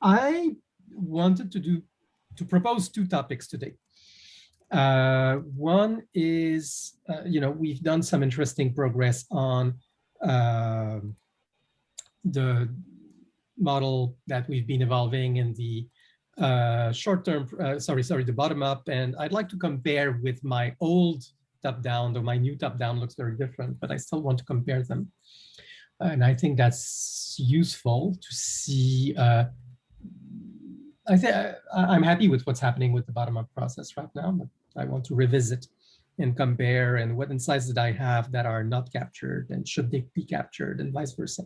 I wanted to propose two topics today. One is, we've done some interesting progress on the model that we've been evolving in the short-term, the bottom-up, and I'd like to compare with my old top-down, though my new top-down looks very different, but I still want to compare them. And I think that's useful to see. I'm happy with what's happening with the bottom-up process right now, but I want to revisit and compare, and what insights did I have that are not captured, and should they be captured, and vice versa.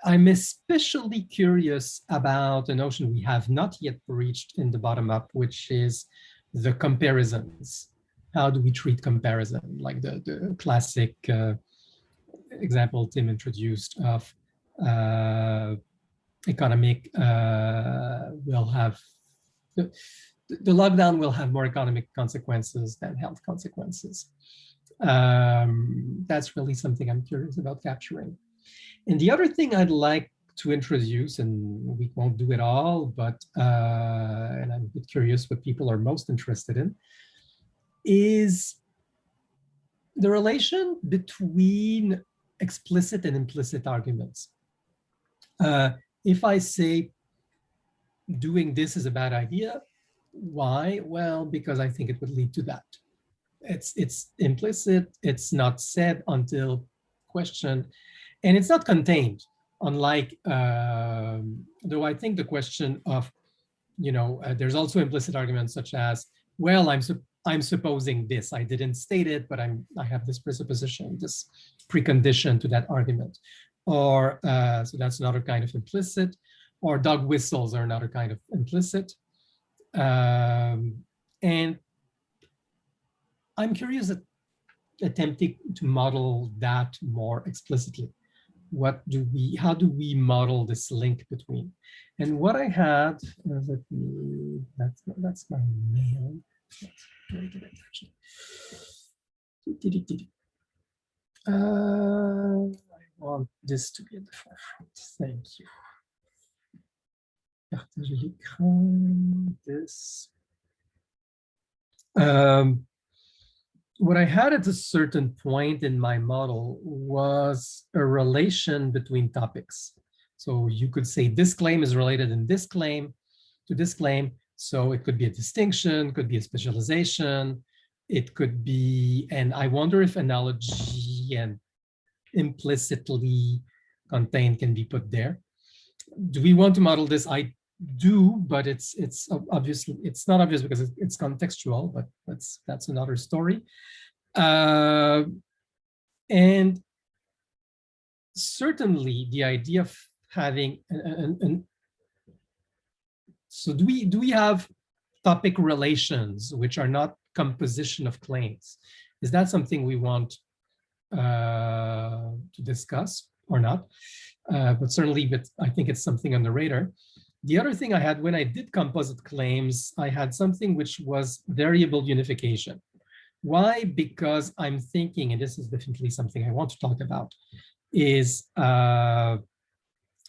I'm especially curious about a notion we have not yet reached in the bottom-up, which is the comparisons. How do we treat comparison? Like the classic example Tim introduced of economic will have, the lockdown will have more economic consequences than health consequences. That's really something I'm curious about capturing. And the other thing I'd like to introduce, and we won't do it all, but and I'm a bit curious what people are most interested in, is the relation between explicit and implicit arguments. If I say doing this is a bad idea, why? Well, because I think it would lead to that. It's implicit, it's not said until questioned, and it's not contained. Unlike, though I think the question of, there's also implicit arguments such as, well, I'm supposing this. I didn't state it, but I have this presupposition, this precondition to that argument. Or, so that's another kind of implicit, or dog whistles are another kind of implicit. And I'm curious at attempting to model that more explicitly. How do we model this link between? And what I had, that's my mail. I want this to be at the forefront. Thank you. Partager l'écran, this. What I had at a certain point in my model was a relation between topics. So you could say this claim is related in this claim to this claim. So it could be a distinction, could be a specialization, it could be, and I wonder if analogy and implicitly contained can be put there. Do we want to model this? I do, but it's obviously, it's not obvious because it's contextual, but that's another story. And certainly the idea of having so do we have topic relations which are not composition of claims? Is that something we want to discuss or not? But certainly, I think it's something on the radar. The other thing I had when I did composite claims, I had something which was variable unification. Why? Because I'm thinking, and this is definitely something I want to talk about, is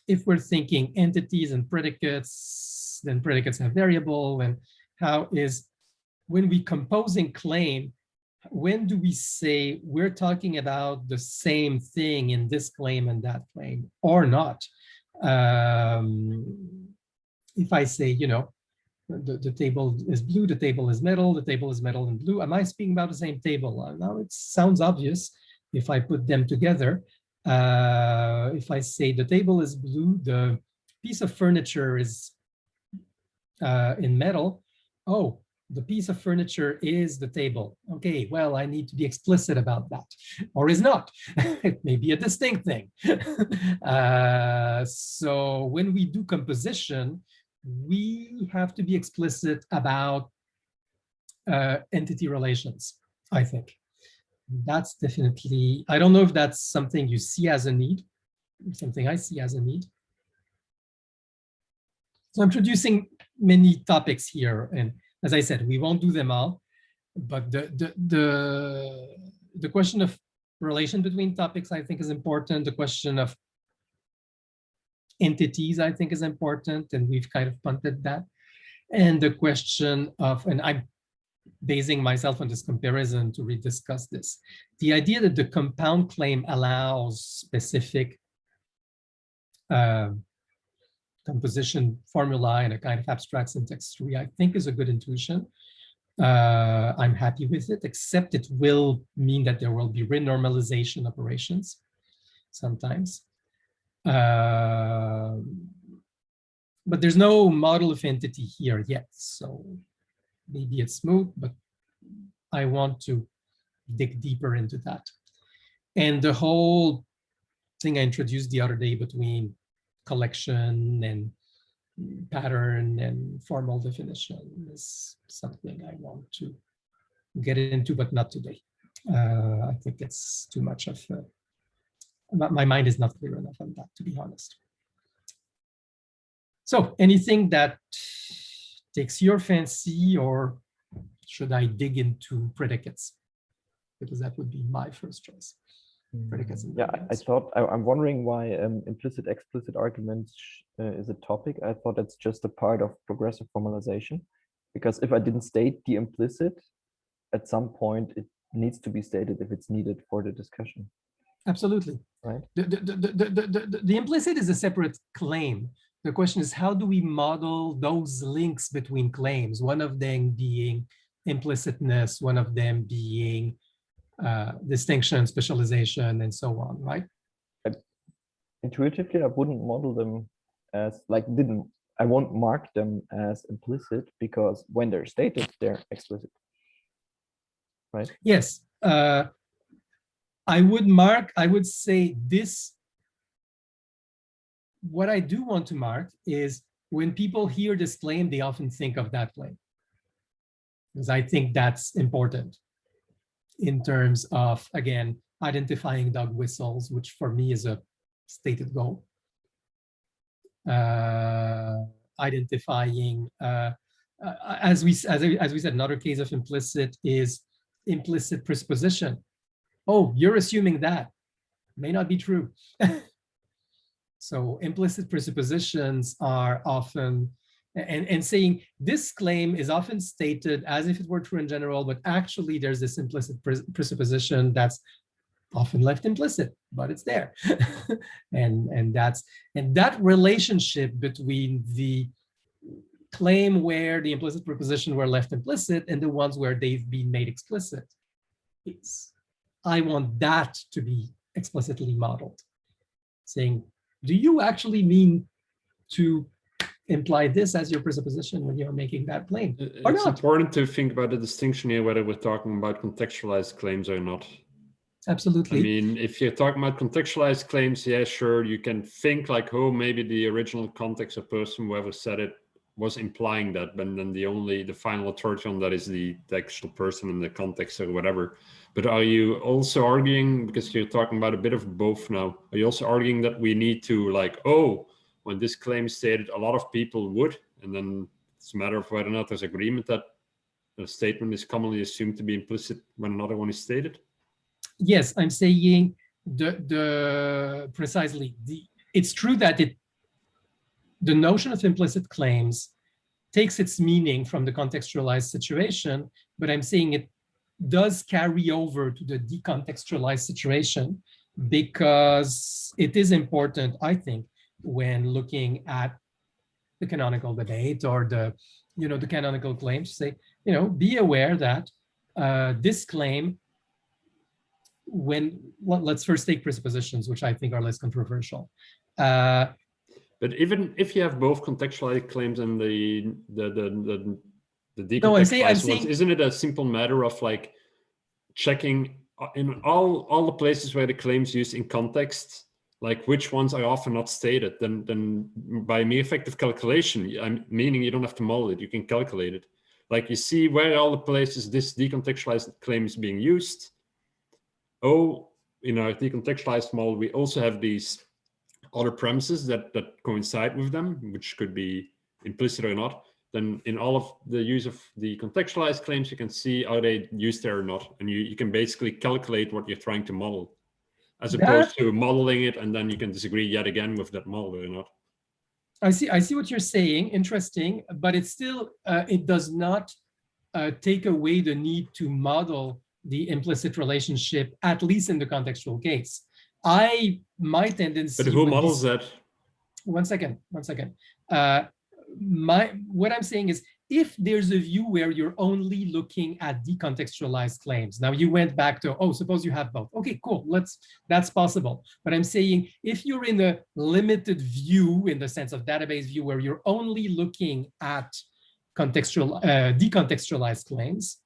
if we're thinking entities and predicates, then predicates have variable, and how is, when we composing claim, when do we say we're talking about the same thing in this claim and that claim or not? If I say, the table is blue, the table is metal, the table is metal and blue, am I speaking about the same table? Now it sounds obvious if I put them together. If I say the table is blue, the piece of furniture is in metal, oh, the piece of furniture is the table. Okay, well, I need to be explicit about that, or is not. It may be a distinct thing. So when we do composition, we have to be explicit about entity relations, I think. That's definitely, I don't know if that's something you see as a need, something I see as a need. So I'm introducing many topics here, and as I said, we won't do them all, but the question of relation between topics, I think, is important. The question of entities, I think, is important, and we've kind of punted that. And the question of, and I'm basing myself on this comparison to rediscuss this, the idea that the compound claim allows specific composition formula and a kind of abstract syntax tree, I think is a good intuition. I'm happy with it, except it will mean that there will be renormalization operations sometimes. But there's no model of entity here yet, so maybe it's smooth, but I want to dig deeper into that. And the whole thing I introduced the other day between collection and pattern and formal definition is something I want to get into, but not today. I think it's too much of, my mind is not clear enough on that, to be honest. So anything that takes your fancy, or should I dig into predicates? Because that would be my first choice. Predicates and yeah, I'm wondering why implicit explicit arguments is a topic. I thought that's just a part of progressive formalization, because if I didn't state the implicit, at some point it needs to be stated if it's needed for the discussion. Absolutely. Right. The implicit is a separate claim. The question is, how do we model those links between claims? One of them being implicitness, one of them being distinction, specialization, and so on, right? Intuitively, I wouldn't model them as I won't mark them as implicit, because when they're stated, they're explicit, right? Yes. I would say this, what I do want to mark is when people hear this claim, they often think of that claim, because I think that's important in terms of, again, identifying dog whistles, which for me is a stated goal. Identifying, as we said, another case of implicit is implicit presupposition. Oh, you're assuming that. May not be true. So implicit presuppositions are often, and saying this claim is often stated as if it were true in general, but actually there's this implicit presupposition that's often left implicit, but it's there. and that relationship between the claim where the implicit preposition were left implicit and the ones where they've been made explicit, I want that to be explicitly modeled, saying, do you actually mean to imply this as your presupposition when you're making that claim? It's important to think about the distinction here, whether we're talking about contextualized claims or not. Absolutely. I mean, if you're talking about contextualized claims, yeah, sure, you can think like, oh, maybe the original context or person, whoever said it, was implying that, but then the final authority on that is the actual person in the context or whatever. But are you also arguing, because you're talking about a bit of both now, are you also arguing that we need to like, oh, when this claim is stated, a lot of people would, and then it's a matter of whether or not there's agreement that a statement is commonly assumed to be implicit when another one is stated? Yes, I'm saying precisely. It's true that the notion of implicit claims takes its meaning from the contextualized situation, but I'm saying it does carry over to the decontextualized situation, because it is important, I think, when looking at the canonical debate or the canonical claims, to say, be aware that this claim, let's first take presuppositions, which I think are less controversial. But even if you have both contextualized claims and the decontextualized ones, isn't it a simple matter of like checking in all the places where the claims used in context, like which ones are often not stated? Then by mere effect of calculation, meaning you don't have to model it, you can calculate it. Like you see where all the places this decontextualized claim is being used. Oh, in our decontextualized model, we also have these other premises that coincide with them, which could be implicit or not. Then in all of the use of the contextualized claims, you can see are they used there or not. And you can basically calculate what you're trying to model, as opposed to modeling it and then you can disagree yet again with that model or not. I see what you're saying. Interesting, but it's still, it does not take away the need to model the implicit relationship, at least in the contextual case. My tendency. But who models that? One second. What I'm saying is, if there's a view where you're only looking at decontextualized claims, now you went back to, oh, suppose you have both. Okay, cool, that's possible. But I'm saying, if you're in a limited view, in the sense of database view, where you're only looking at decontextualized claims,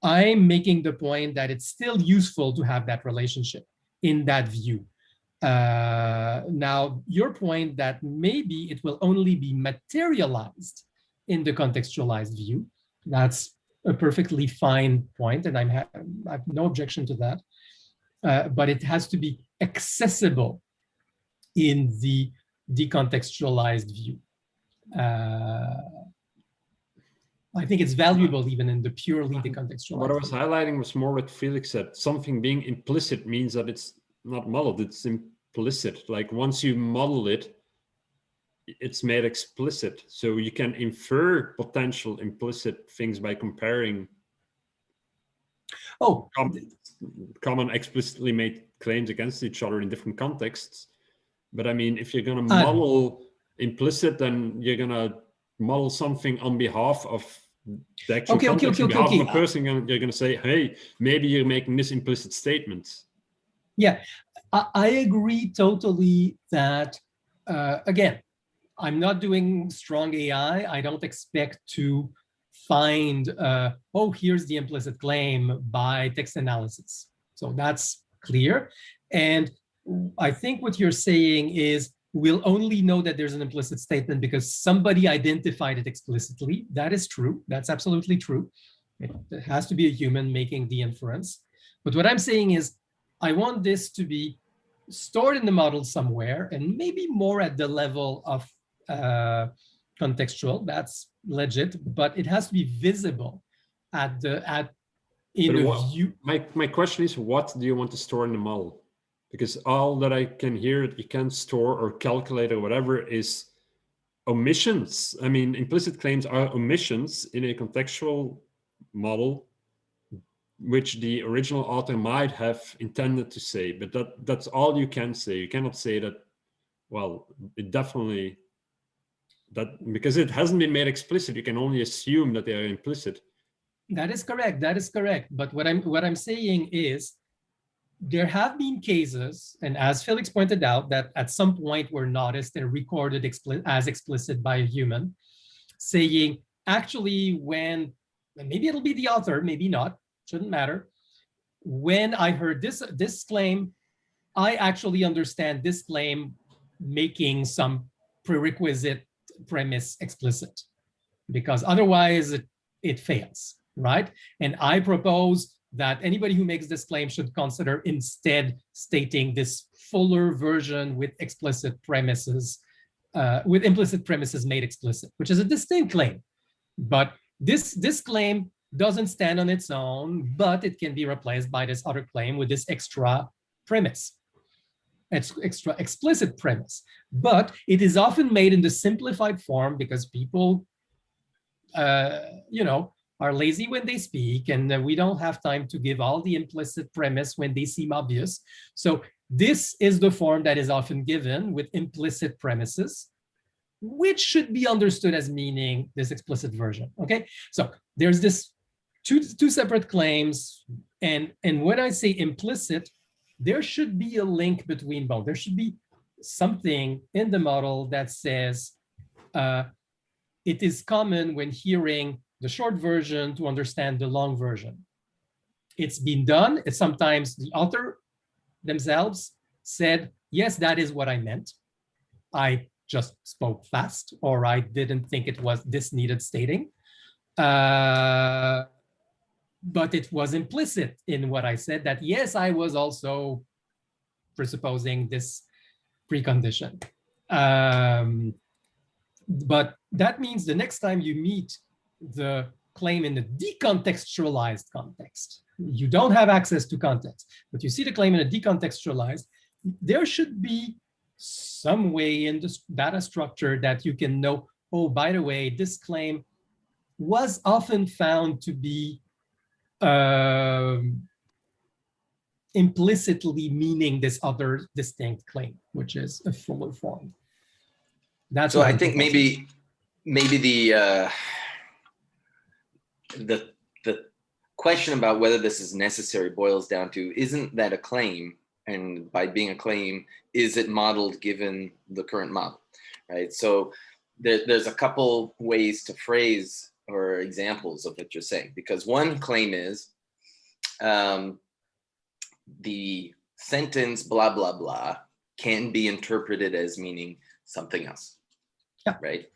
I'm making the point that it's still useful to have that relationship in that view. Now, your point that maybe it will only be materialized in the contextualized view, that's a perfectly fine point, and I have no objection to that. But it has to be accessible in the decontextualized view. I think it's valuable even in the purely decontextualized. What I was highlighting was more what Felix said. Something being implicit means that it's not modeled, it's implicit. Like once you model it, it's made explicit. So you can infer potential implicit things by comparing common explicitly made claims against each other in different contexts. But I mean, if you're going to model implicit, then you're going to model something on behalf of the actual context, on behalf of a person, and you're going to say, hey, maybe you're making this implicit statement. Yeah, I agree totally that, again, I'm not doing strong AI. I don't expect to find, oh, here's the implicit claim by text analysis. So that's clear. And I think what you're saying is, we'll only know that there's an implicit statement because somebody identified it explicitly. That is true. That's absolutely true. It has to be a human making the inference. But what I'm saying is, I want this to be stored in the model somewhere, and maybe more at the level of contextual. That's legit, but it has to be visible at the view. My question is, what do you want to store in the model? Because all that I can hear that you can store or calculate or whatever is omissions. I mean, implicit claims are omissions in a contextual model, which the original author might have intended to say, but that's all you can say. You cannot say that, well, it definitely, that because it hasn't been made explicit, you can only assume that they are implicit. That is correct. That is correct. But what I'm saying is, there have been cases, and as Felix pointed out, that at some point were noticed and recorded as explicit by a human, saying, actually, when, and maybe it'll be the author, maybe not, shouldn't matter. When I heard this claim, I actually understand this claim making some prerequisite premise explicit, because otherwise it fails, right? And I propose that anybody who makes this claim should consider instead stating this fuller version with explicit premises, with implicit premises made explicit, which is a distinct claim. But this claim doesn't stand on its own, but it can be replaced by this other claim with this extra premise, extra explicit premise. But it is often made in the simplified form because people, are lazy when they speak, and we don't have time to give all the implicit premise when they seem obvious. So this is the form that is often given with implicit premises, which should be understood as meaning this explicit version. Okay, so there's this two separate claims, and when I say implicit, there should be a link between both. There should be something in the model that says it is common when hearing the short version to understand the long version. It's been done. It's sometimes the author themselves said, yes, that is what I meant. I just spoke fast, or I didn't think it was this needed stating. But it was implicit in what I said that, yes, I was also presupposing this precondition. But that means the next time you meet the claim in the decontextualized context, you don't have access to context, but you see the claim in a decontextualized, there should be some way in this data structure that you can know, oh, by the way, this claim was often found to be implicitly meaning this other distinct claim, which is a fuller form. That's so what I I'm think proposing. maybe the question about whether this is necessary boils down to, isn't that a claim? And by being a claim, is it modeled given the current model, right? So there's a couple ways to phrase or examples of what you're saying, because one claim is the sentence blah, blah, blah can be interpreted as meaning something else, right?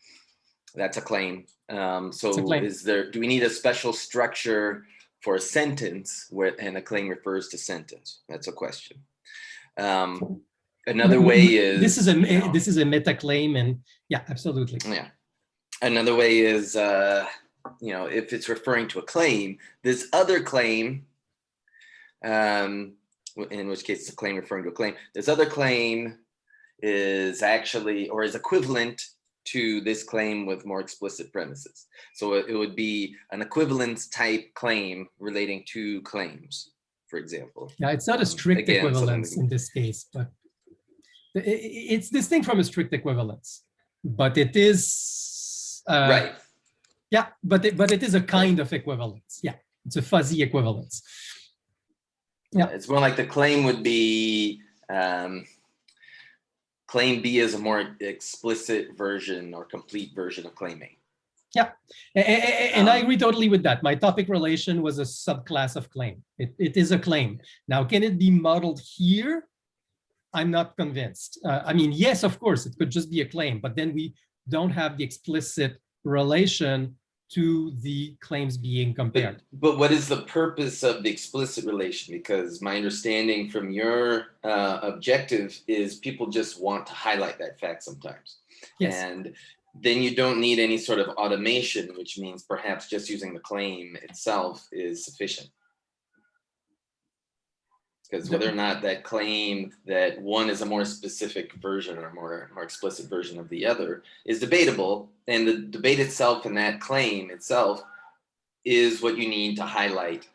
That's a claim. So do we need a special structure for a sentence and a claim refers to sentence? That's a question. Another way is this is a meta claim, and yeah, absolutely. Yeah. Another way is if it's referring to a claim, this other claim, in which case it's a claim referring to a claim, this other claim is actually or is equivalent to this claim with more explicit premises. So it would be an equivalence type claim relating to claims, for example. Yeah, it's not a strict equivalence in this case, but it's distinct from a strict equivalence, but it is right. Yeah, but it is a kind of equivalence. Yeah, it's a fuzzy equivalence. Yeah, it's more like the claim would be claim B is a more explicit version or complete version of claim A. Yeah, and I agree totally with that. My topic relation was a subclass of claim. It is a claim. Now, can it be modeled here? I'm not convinced. I mean, yes, of course, it could just be a claim, but then we don't have the explicit relation to the claims being compared. But what is the purpose of the explicit relation? Because my understanding from your objective is people just want to highlight that fact sometimes. Yes. And then you don't need any sort of automation, which means perhaps just using the claim itself is sufficient. Because whether or not that claim that one is a more specific version or more explicit version of the other is debatable, and the debate itself and that claim itself is what you need to highlight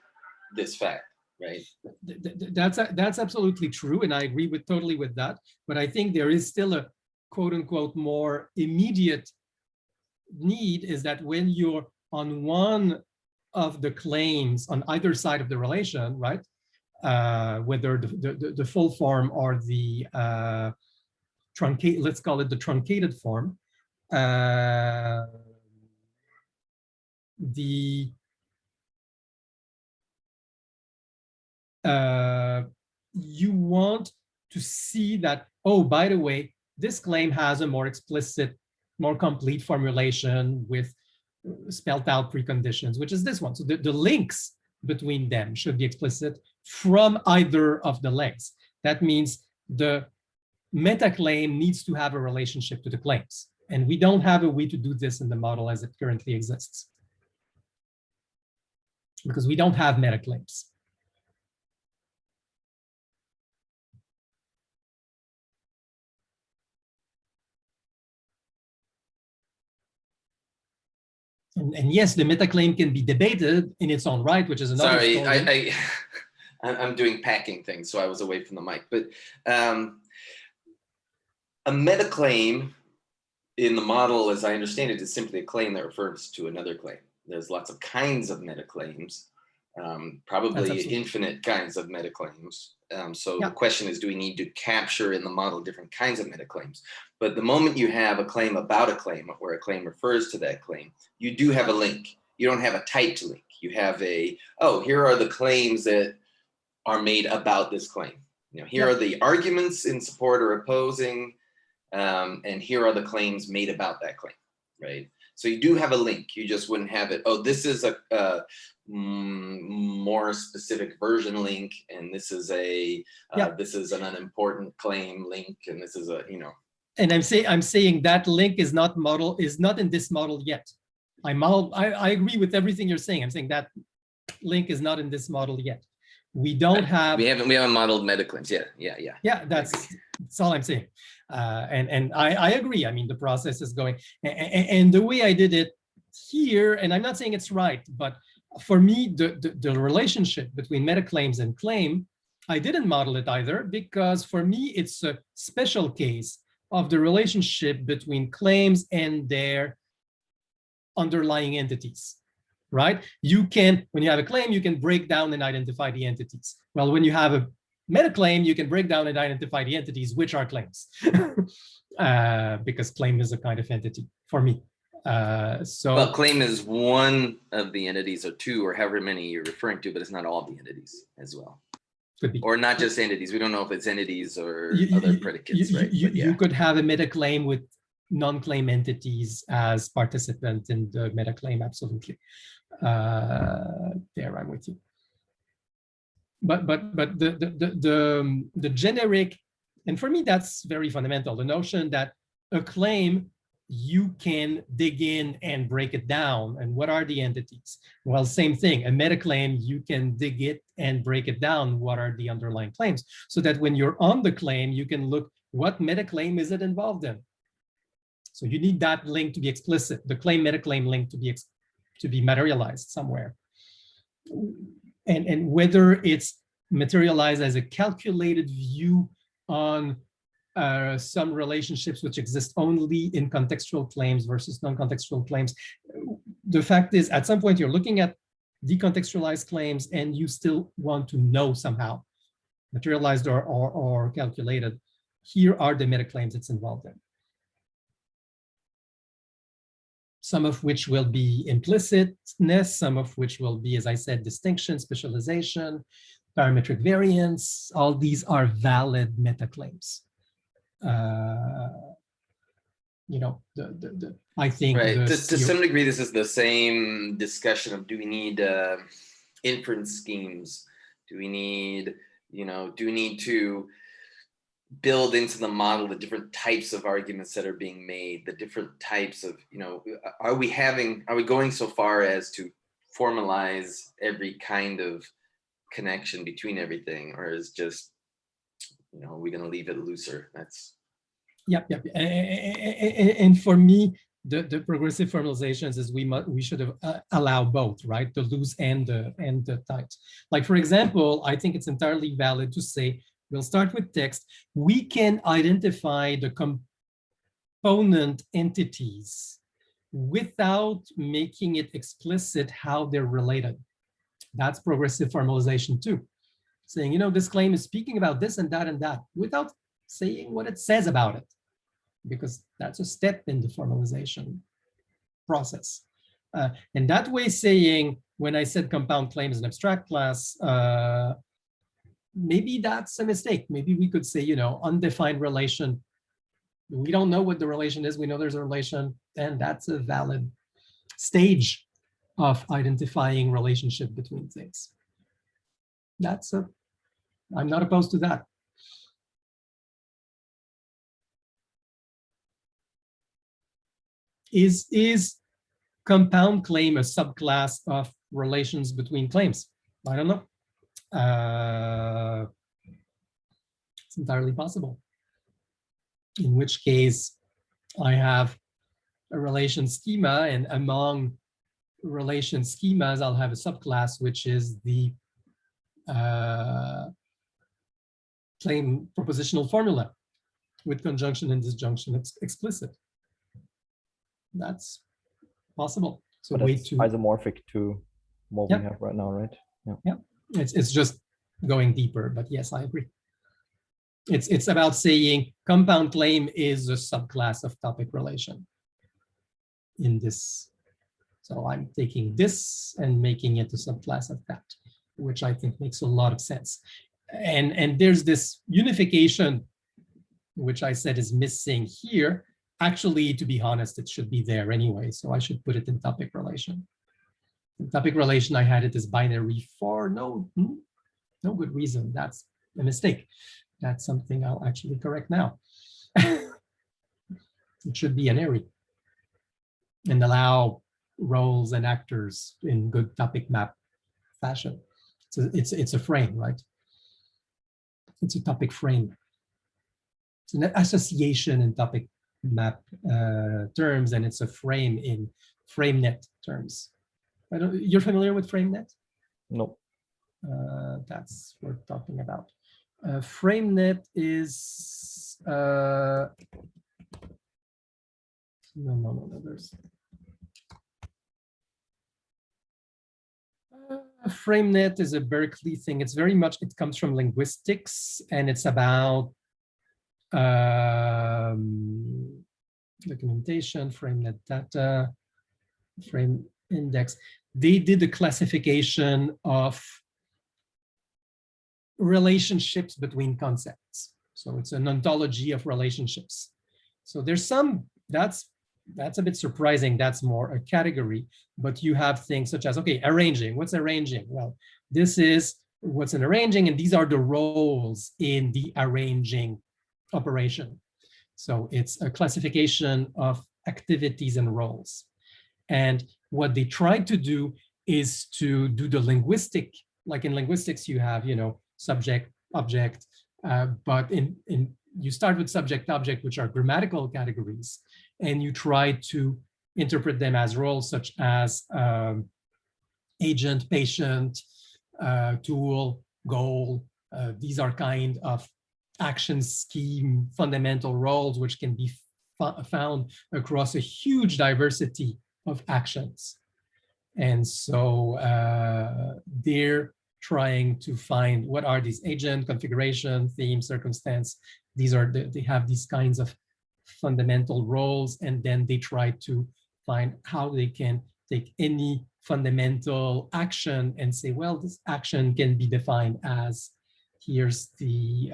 this fact, right? That's absolutely true, and I agree totally with that. But I think there is still a quote unquote more immediate need, is that when you're on one of the claims on either side of the relation, right? Whether the full form or the truncated, let's call it the truncated form, you want to see that, oh, by the way, this claim has a more explicit, more complete formulation with spelled out preconditions, which is this one. So the links between them should be explicit from either of the legs. That means the meta claim needs to have a relationship to the claims. And we don't have a way to do this in the model as it currently exists, because we don't have meta claims. And yes, the meta claim can be debated in its own right, which is another story. Sorry, I'm doing packing things, so I was away from the mic. But a meta claim in the model, as I understand it, is simply a claim that refers to another claim. There's lots of kinds of meta claims, probably infinite kinds of meta claims. So the question is, do we need to capture in the model different kinds of meta claims? But the moment you have a claim about a claim, where a claim refers to that claim, you do have a link. You don't have a typed link. You have a, oh, here are the claims that are made about this claim. You know, here are the arguments in support or opposing, and here are the claims made about that claim, right? So you do have a link. You just wouldn't have it, oh, this is a more specific version link, and this is a this is an unimportant claim link, and this is a, you know. And I'm saying that link is not in this model yet. I agree with everything you're saying. I'm saying that link is not in this model yet. We don't have. We haven't modeled meta claims yet. Yeah. Yeah, that's all I'm saying. And I agree. I mean, the process is going, and the way I did it here, and I'm not saying it's right, but for me, the relationship between metaclaims and claim, I didn't model it either, because for me, it's a special case of the relationship between claims and their underlying entities, right? You can, when you have a claim, you can break down and identify the entities. Well, when you have a metaclaim, you can break down and identify the entities, which are claims, because claim is a kind of entity for me. Well, claim is one of the entities, or two, or however many you're referring to, but it's not all the entities as well. Could be. Or not just entities. We don't know if it's entities or other predicates, right? You could have a metaclaim with non-claim entities as participant in the metaclaim, absolutely. There, I'm with you. But the generic, and for me that's very fundamental, the notion that a claim, you can dig in and break it down. And what are the entities? Well, same thing. A metaclaim, you can dig it and break it down. What are the underlying claims? So that when you're on the claim, you can look, what metaclaim is it involved in? So you need that link to be explicit, the claim metaclaim link to be materialized somewhere. And whether it's materialized as a calculated view on some relationships which exist only in contextual claims versus non-contextual claims. The fact is, at some point, you're looking at decontextualized claims and you still want to know somehow, materialized or calculated, here are the metaclaims it's involved in. Some of which will be implicitness, some of which will be, as I said, distinction, specialization, parametric variance. All these are valid metaclaims. You know, I think right. To some degree, this is the same discussion of, do we need inference schemes? Do we need, do we need to build into the model the different types of arguments that are being made, the different types of, are we going so far as to formalize every kind of connection between everything, or is just, are we going to leave it looser? That's Yep. And for me, the progressive formalizations is we should have allow both, right? The loose and the tight. Like, for example, I think it's entirely valid to say, we'll start with text. We can identify the component entities without making it explicit how they're related. That's progressive formalization too. Saying, this claim is speaking about this and that, without saying what it says about it, because that's a step in the formalization process. And that way, saying, when I said compound claim is an abstract class, maybe that's a mistake. Maybe we could say, undefined relation. We don't know what the relation is. We know there's a relation, and that's a valid stage of identifying relationship between things. I'm not opposed to that. Is compound claim a subclass of relations between claims? I don't know. It's entirely possible. In which case, I have a relation schema, and among relation schemas, I'll have a subclass, which is the claim propositional formula with conjunction and disjunction explicit. That's possible. So way to isomorphic to what we have right now, right? Yeah. It's just going deeper, but yes, I agree. It's about saying compound claim is a subclass of topic relation in this. So I'm taking this and making it a subclass of that, which I think makes a lot of sense. And there's this unification, which I said is missing here. Actually, to be honest, it should be there anyway. So I should put it in topic relation. In topic relation, I had it as binary for no good reason. That's a mistake. That's something I'll actually correct now. It should be an array and allow roles and actors in good topic map fashion. So it's a frame, right? It's a topic frame. It's an association in topic map terms, and it's a frame in FrameNet terms. You're familiar with FrameNet? No. That's what we're talking about. FrameNet is no. There's FrameNet is a Berkeley thing. It's very much, it comes from linguistics, and it's about documentation, FrameNet data, frame index. They did a classification of relationships between concepts. So it's an ontology of relationships. So there's some, that's a bit surprising. That's more a category, but you have things such as, okay, arranging. What's arranging? Well, this is what's an arranging, and these are the roles in the arranging operation. So it's a classification of activities and roles. And what they tried to do is to do the linguistic, like in linguistics, you have, subject, object, but you start with subject, object, which are grammatical categories, and you try to interpret them as roles such as agent, patient, tool, goal. These are kind of action scheme fundamental roles which can be found across a huge diversity of actions. And so they're trying to find what are these agent, configuration, theme, circumstance. These are they have these kinds of fundamental roles, and then they try to find how they can take any fundamental action and say, well, this action can be defined as, here's the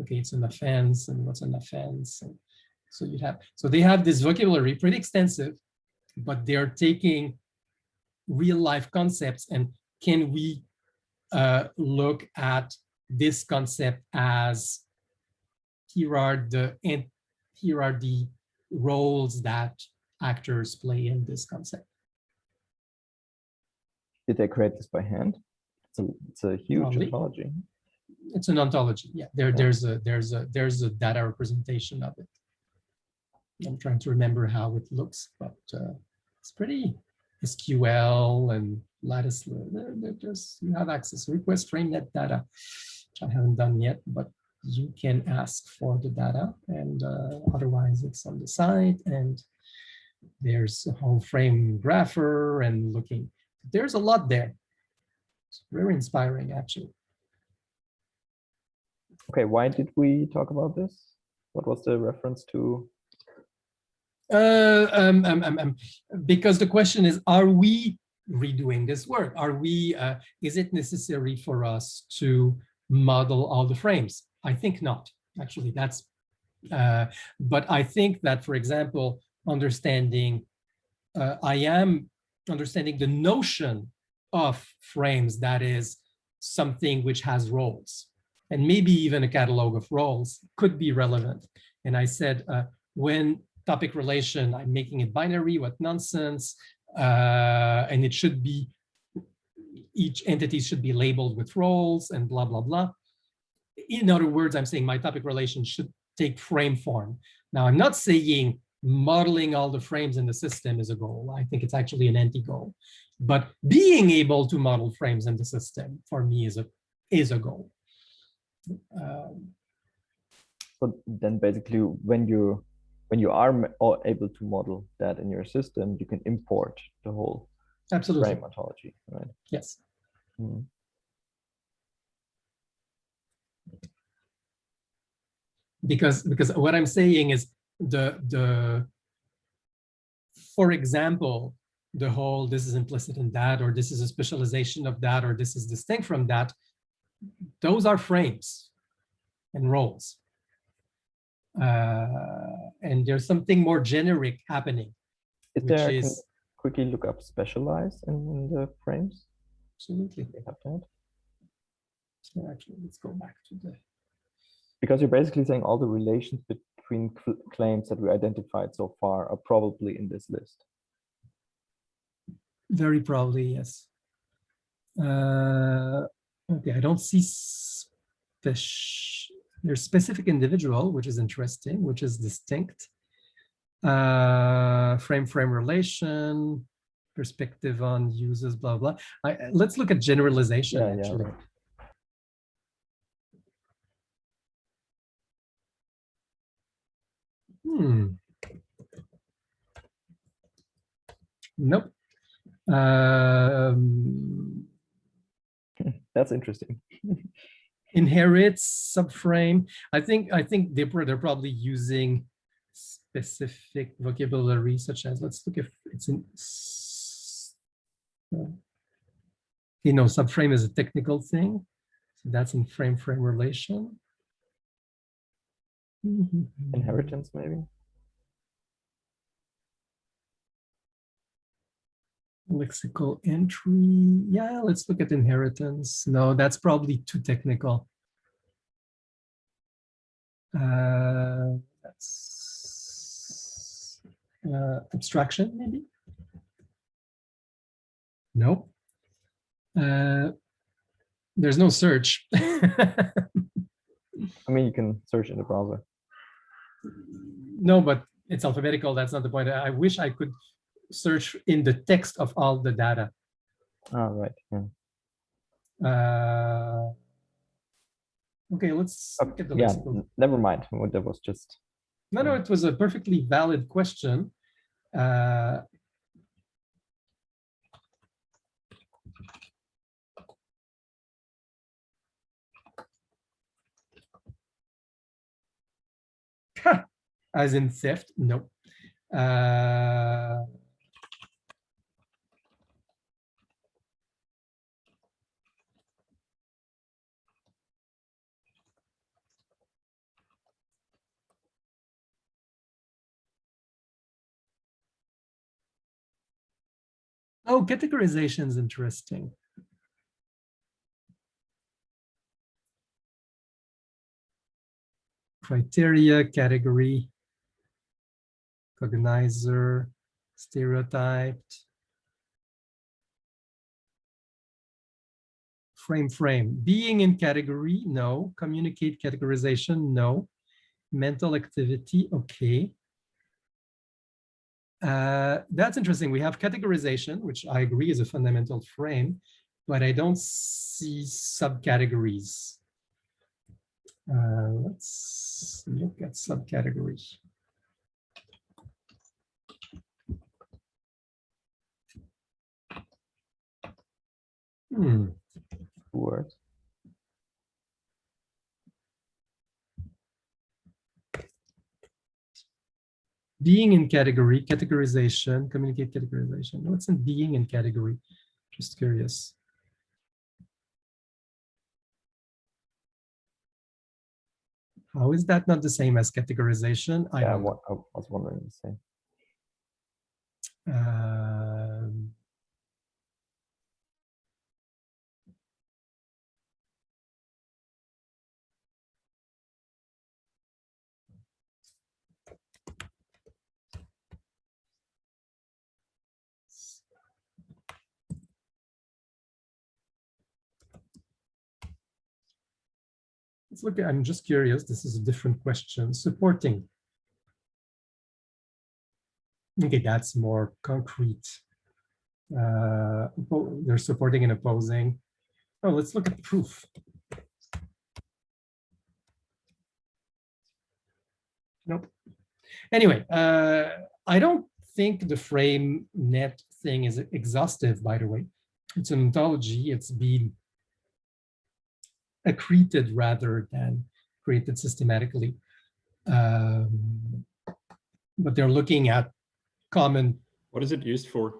okay, it's an offense, and what's an offense, and so you have, so they have this vocabulary, pretty extensive, but they're taking real life concepts, and can we look at this concept as here are the roles that actors play in this concept. Did they create this by hand? It's a huge ontology. It's an ontology. Yeah, there's a data representation of it. I'm trying to remember how it looks, but it's pretty SQL and lattice. You have access. Request FrameNet data, which I haven't done yet, but you can ask for the data, and otherwise it's on the site. And there's a whole frame grapher and looking. There's a lot there. It's very inspiring, actually. Okay, why did we talk about this? What was the reference to? Because the question is, are we redoing this work? Are we, is it necessary for us to model all the frames? I think not, actually. That's, but I think that, for example, understanding, I am understanding the notion of frames, that is something which has roles, and maybe even a catalog of roles could be relevant. And I said, when topic relation, I'm making it binary, what nonsense, and it should be, each entity should be labeled with roles and blah, blah, blah. In other words, I'm saying my topic relation should take frame form. Now, I'm not saying modeling all the frames in the system is a goal. I think it's actually an anti-goal. But being able to model frames in the system, for me, is a goal. So then basically, when you are able to model that in your system, you can import the whole frame ontology, right? Yes. Mm. Because what I'm saying is for example, the whole, this is implicit in that, or this is a specialization of that, or this is distinct from that, those are frames and roles. And there's something more generic happening. Can quickly look up specialize in the frames? Absolutely. They have that. So actually, let's go back to the. Because you're basically saying all the relations between claims that we identified so far are probably in this list. Very probably, yes. Okay, I don't see There's specific individual, which is interesting, which is distinct. Frame-frame relation, perspective on users, blah, blah. Let's look at generalization, actually. Right. Nope. That's interesting. Inherits, subframe. I think they're probably using specific vocabulary, such as, let's look if it's in. You know, subframe is a technical thing. So that's in frame-frame relation. Inheritance, maybe. Lexical entry. Yeah, let's look at inheritance. No, that's probably too technical. That's abstraction, maybe. Nope. There's no search. I mean, you can search in the browser. No, but it's alphabetical. That's not the point. I wish I could search in the text of all the data. Ah, right. Yeah. Okay, let's look at the yeah, lexical. Never mind. That was just. No, it was a perfectly valid question. As in theft? No. Oh, categorization is interesting. Criteria, category, cognizer, stereotyped. Frame. Being in category, no. Communicate categorization, no. Mental activity, okay. That's interesting. We have categorization, which I agree is a fundamental frame, but I don't see subcategories. Let's look at subcategories. Words. Being in category, categorization, communicate categorization. What's in being in category? Just curious. How is that not the same as categorization? Yeah, I was wondering the same. Let's look at, I'm just curious, this is a different question. Supporting. Okay, that's more concrete. They're supporting and opposing. Oh, let's look at proof. Nope. Anyway, I don't think the frame net thing is exhaustive, by the way. It's an ontology. It's been accreted rather than created systematically. But they're looking at common. What is it used for?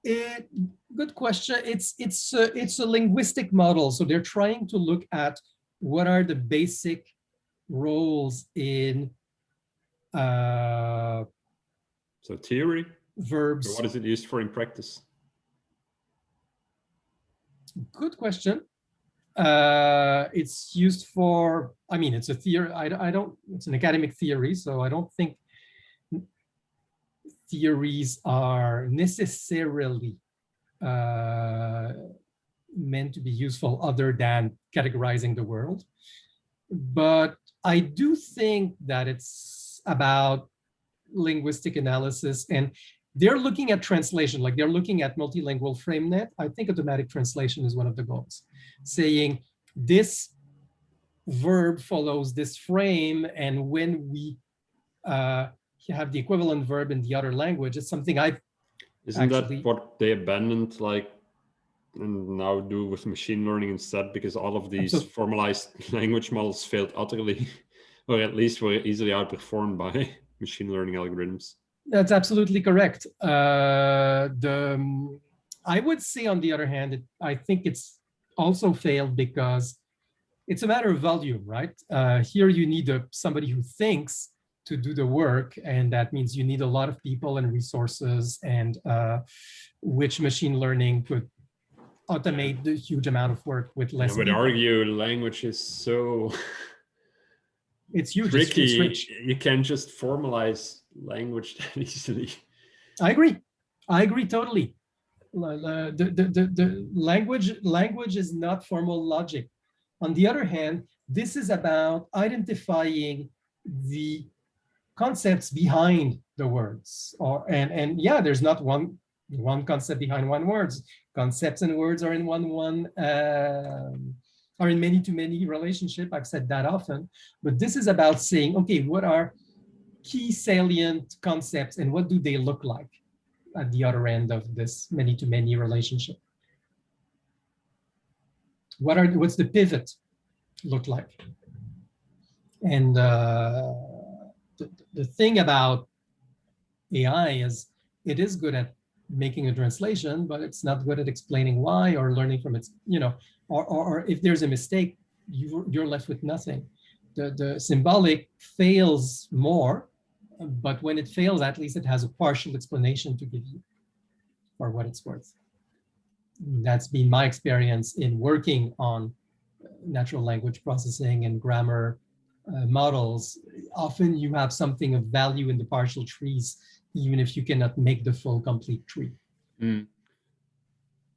Good question. It's a linguistic model. So they're trying to look at what are the basic roles in so theory, verbs. or what is it used for in practice? Good question. It's used for, I mean, it's a theory. It's an academic theory, so I don't think theories are necessarily meant to be useful other than categorizing the world. But I do think that it's about linguistic analysis, and they're looking at translation, like they're looking at multilingual FrameNet. I think automatic translation is one of the goals, saying this verb follows this frame, and when we have the equivalent verb in the other language, it's something I've Isn't that what they abandoned, like, and now do with machine learning instead, because all of these formalized language models failed utterly, or at least were easily outperformed by machine learning algorithms? That's absolutely correct. I would say, on the other hand, I think it's also failed because it's a matter of volume, right? Here you need somebody who thinks to do the work, and that means you need a lot of people and resources, and which machine learning could automate the huge amount of work with less people. I would argue language is so it's huge, tricky. It's rich. You can't just formalize language that easily. I agree totally. The language is not formal logic. On the other hand, this is about identifying the concepts behind the words, and yeah, there's not one concept behind one words. Concepts and words are in are in many-to-many relationship. I've said that often, but this is about saying, okay, what are key salient concepts and what do they look like at the other end of this many-to-many relationship? What's the pivot look like? And the thing about AI is it is good at making a translation, but it's not good at explaining why or learning from its, or if there's a mistake, you're left with nothing. The symbolic fails more, but when it fails, at least it has a partial explanation to give you for what it's worth. That's been my experience in working on natural language processing and grammar models. Often you have something of value in the partial trees, even if you cannot make the full complete tree. Mm.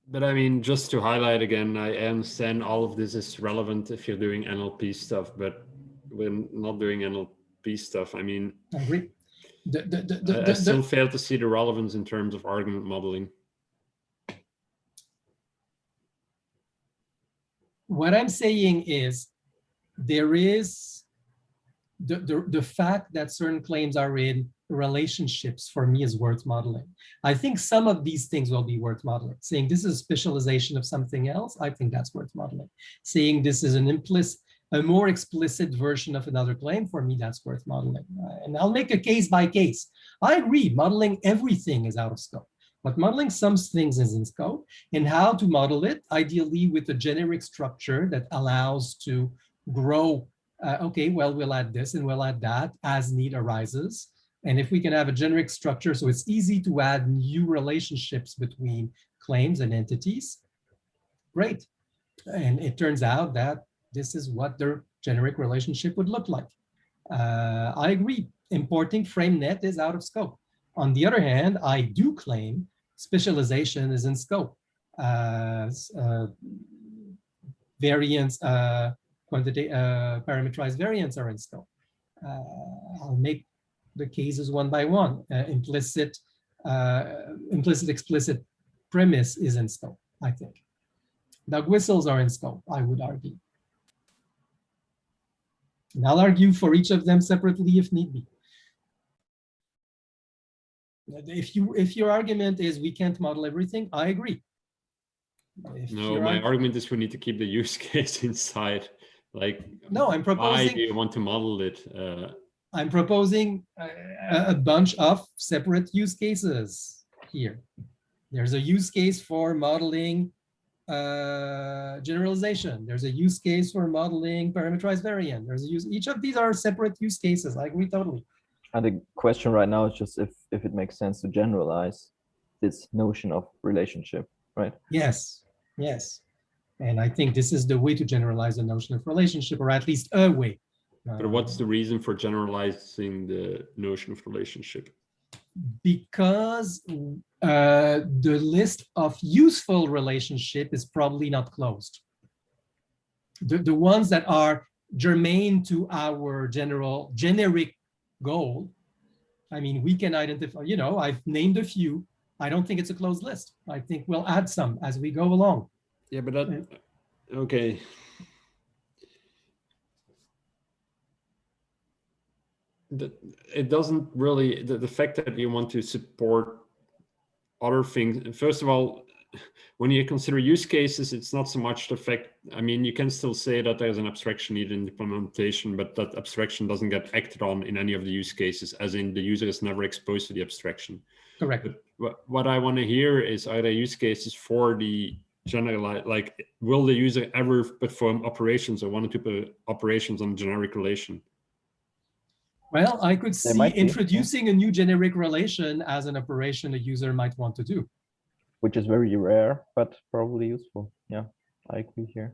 But I mean, just to highlight again, I understand all of this is relevant if you're doing NLP stuff, but when not doing NLP stuff, I mean, I agree. I still fail to see the relevance in terms of argument modeling. What I'm saying is there is the fact that certain claims are in relationships for me is worth modeling. I think some of these things will be worth modeling. Saying this is a specialization of something else, I think that's worth modeling. Saying this is a more explicit version of another claim, for me, that's worth modeling. And I'll make a case by case. I agree, modeling everything is out of scope, but modeling some things is in scope, and how to model it, ideally with a generic structure that allows to grow. Okay, well, we'll add this and we'll add that as need arises. And if we can have a generic structure, so it's easy to add new relationships between claims and entities, great. And it turns out that this is what their generic relationship would look like. I agree, importing FrameNet is out of scope. On the other hand, I do claim specialization is in scope. Variance, quantity, parameterized variants are in scope. I'll make the cases one by one. Implicit, explicit premise is in scope, I think. Dog whistles are in scope, I would argue. And I'll argue for each of them separately if need be. If your argument is we can't model everything, I agree. No, my argument is we need to keep the use case inside. Like, no, I'm proposing. Why do you want to model it? I'm proposing a bunch of separate use cases here. There's a use case for modeling generalization. There's a use case for modeling parameterized variant. Each of these are separate use cases. I agree totally. And the question right now is just if it makes sense to generalize this notion of relationship, right? Yes, yes. And I think this is the way to generalize the notion of relationship, or at least a way. But what's the reason for generalizing the notion of relationship? because the list of useful relationship is probably not closed. The ones that are germane to our generic goal, I mean, we can identify, you know, I've named a few. I don't think it's a closed list. I think we'll add some as we go along. Yeah, but that, okay. It doesn't really, the fact that you want to support other things, first of all, when you consider use cases, it's not so much the fact, I mean, you can still say that there's an abstraction needed in the implementation, but that abstraction doesn't get acted on in any of the use cases, as in the user is never exposed to the abstraction. Correct. But what I want to hear is, are there use cases for the general, like, will the user ever perform operations or one or two operations on a generic relation? Well, I could see introducing a new generic relation as an operation a user might want to do. Which is very rare, but probably useful. Yeah, I agree here.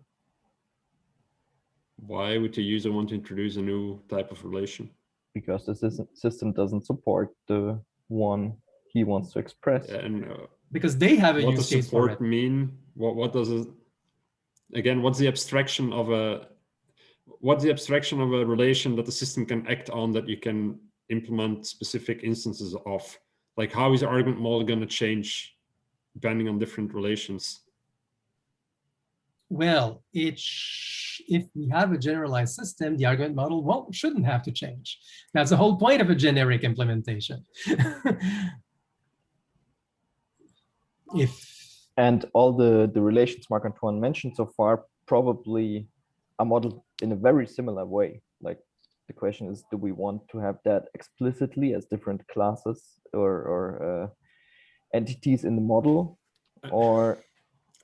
Why would the user want to introduce a new type of relation? Because the system doesn't support the one he wants to express. And because they have a use case for it. What does support mean? What does it? Again, what's the abstraction of a? What's the abstraction of a relation that the system can act on that you can implement specific instances of? Like, how is the argument model going to change depending on different relations? Well, if we have a generalized system, the argument model shouldn't have to change. That's the whole point of a generic implementation. And all the relations Marc-Antoine mentioned so far probably are modeled in a very similar way. Like, the question is, do we want to have that explicitly as different classes or entities in the model, or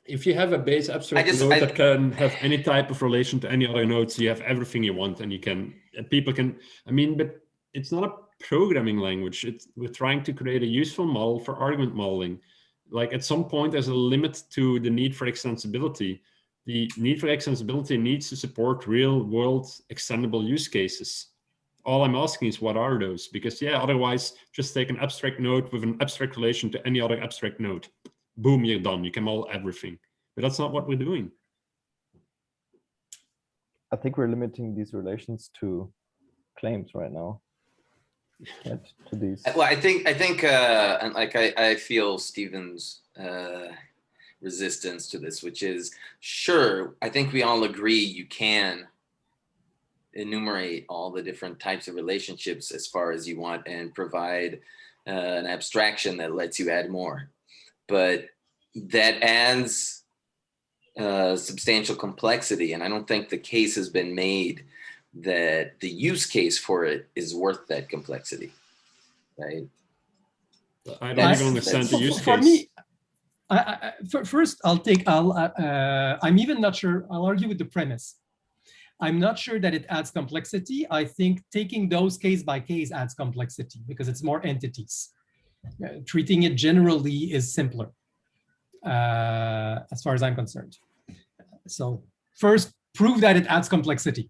if you have a base abstract node that can have any type of relation to any other nodes, you have everything you want, and you can, people can, I mean, but it's not a programming language. We're trying to create a useful model for argument modeling. Like, at some point, there's a limit to the need for extensibility. The need for extensibility needs to support real world extendable use cases. All I'm asking is, what are those? Because yeah, otherwise just take an abstract node with an abstract relation to any other abstract node. Boom, you're done. You can model everything. But that's not what we're doing. I think we're limiting these relations to claims right now. To these. Well, I think, and like I feel Stephen's resistance to this, which is, sure, I think we all agree you can enumerate all the different types of relationships as far as you want and provide an abstraction that lets you add more. But that adds substantial complexity. And I don't think the case has been made that the use case for it is worth that complexity, right? I don't even understand the use case. For me, first, I'm even not sure, I'll argue with the premise. I'm not sure that it adds complexity. I think taking those case by case adds complexity because it's more entities. Treating it generally is simpler, as far as I'm concerned. So first, prove that it adds complexity.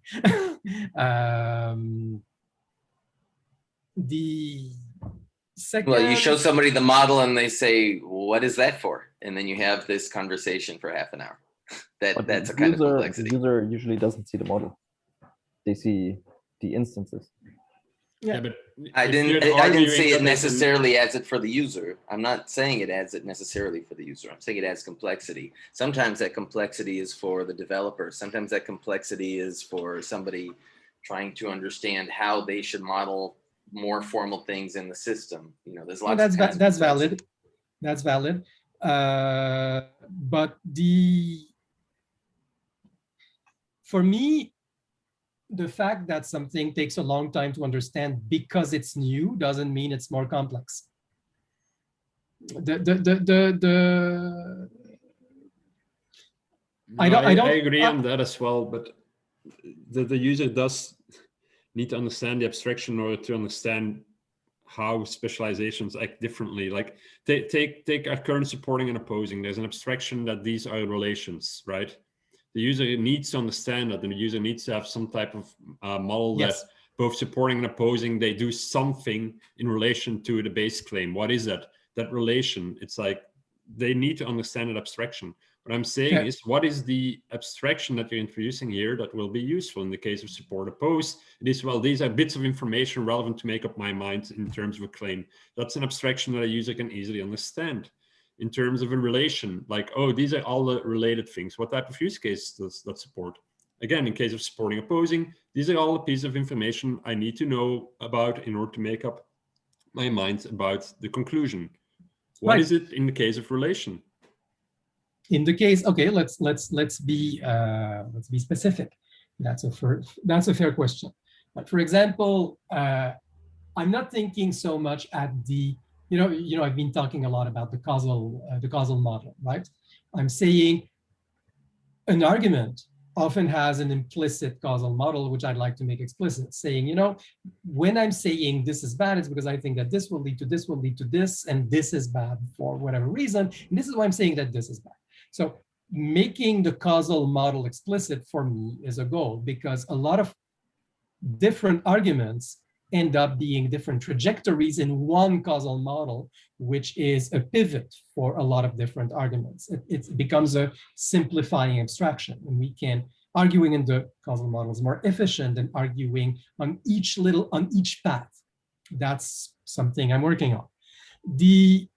The second, well, you show somebody the model and they say, what is that for? And then you have this conversation for half an hour. That's a kind of complexity. The user usually doesn't see the model. They see the instances. Yeah, but I didn't say it necessarily adds it for the user. I'm not saying it adds it necessarily for the user. I'm saying it adds complexity. Sometimes that complexity is for the developer. Sometimes that complexity is for somebody trying to understand how they should model more formal things in the system. You know, there's lots. That's valid. That's valid. But for me, the fact that something takes a long time to understand because it's new doesn't mean it's more complex. I agree on that as well, but the user does need to understand the abstraction in order to understand how specializations act differently. Like, take our current supporting and opposing. There's an abstraction that these are relations, right? The user needs to understand that, and the user needs to have some type of model both supporting and opposing, they do something in relation to the base claim. What is that? That relation. It's like they need to understand that abstraction. What I'm saying is, what is the abstraction that you're introducing here that will be useful in the case of support oppose? It is, well, these are bits of information relevant to make up my mind in terms of a claim. That's an abstraction that a user can easily understand. In terms of a relation, like, oh, these are all the related things. What type of use case does that support? Again, in case of supporting opposing, these are all the pieces of information I need to know about in order to make up my mind about the conclusion. What is it in the case of relation? In the case, okay, let's be specific. That's a fair question. But for example, I'm not thinking so much at the, I've been talking a lot about the causal model, right? I'm saying an argument often has an implicit causal model, which I'd like to make explicit, saying, when I'm saying this is bad, it's because I think that this will lead to this, will lead to this, and this is bad for whatever reason. And this is why I'm saying that this is bad. So making the causal model explicit for me is a goal, because a lot of different arguments end up being different trajectories in one causal model, which is a pivot for a lot of different arguments. It becomes a simplifying abstraction, and we can, arguing in the causal model is more efficient than arguing on each path. That's something I'm working on.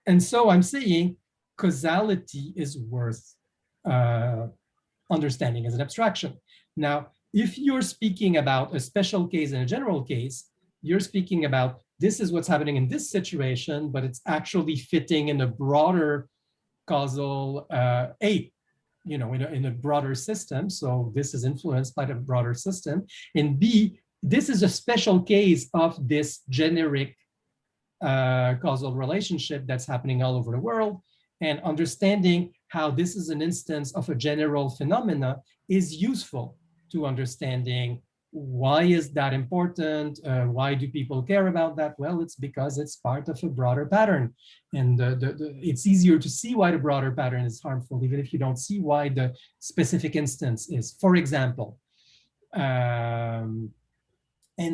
And so I'm saying causality is worth understanding as an abstraction. Now, if you're speaking about a special case and a general case, you're speaking about this is what's happening in this situation, but it's actually fitting in a broader causal in a broader system. So this is influenced by the broader system. And B, this is a special case of this generic causal relationship that's happening all over the world. And understanding how this is an instance of a general phenomena is useful to understanding why is that important? Why do people care about that? Well, it's because it's part of a broader pattern. And it's easier to see why the broader pattern is harmful, even if you don't see why the specific instance is. For example, and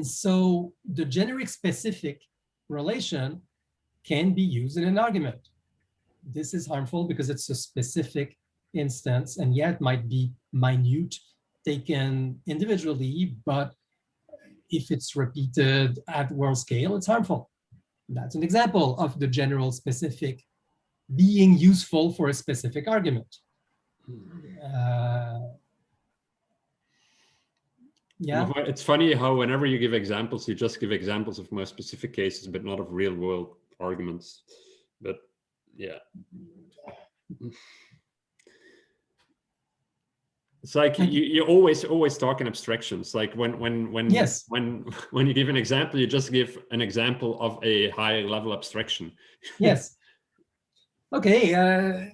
so the generic specific relation can be used in an argument. This is harmful because it's a specific instance, and yet it might be minute, taken individually, but if it's repeated at world scale, it's harmful. That's an example of the general specific being useful for a specific argument. Yeah. It's funny how whenever you give examples, you just give examples of more specific cases, but not of real world arguments. But yeah. It's like you always talk in abstractions. Like when yes. when you give an example, you just give an example of a higher level abstraction. Yes. Okay.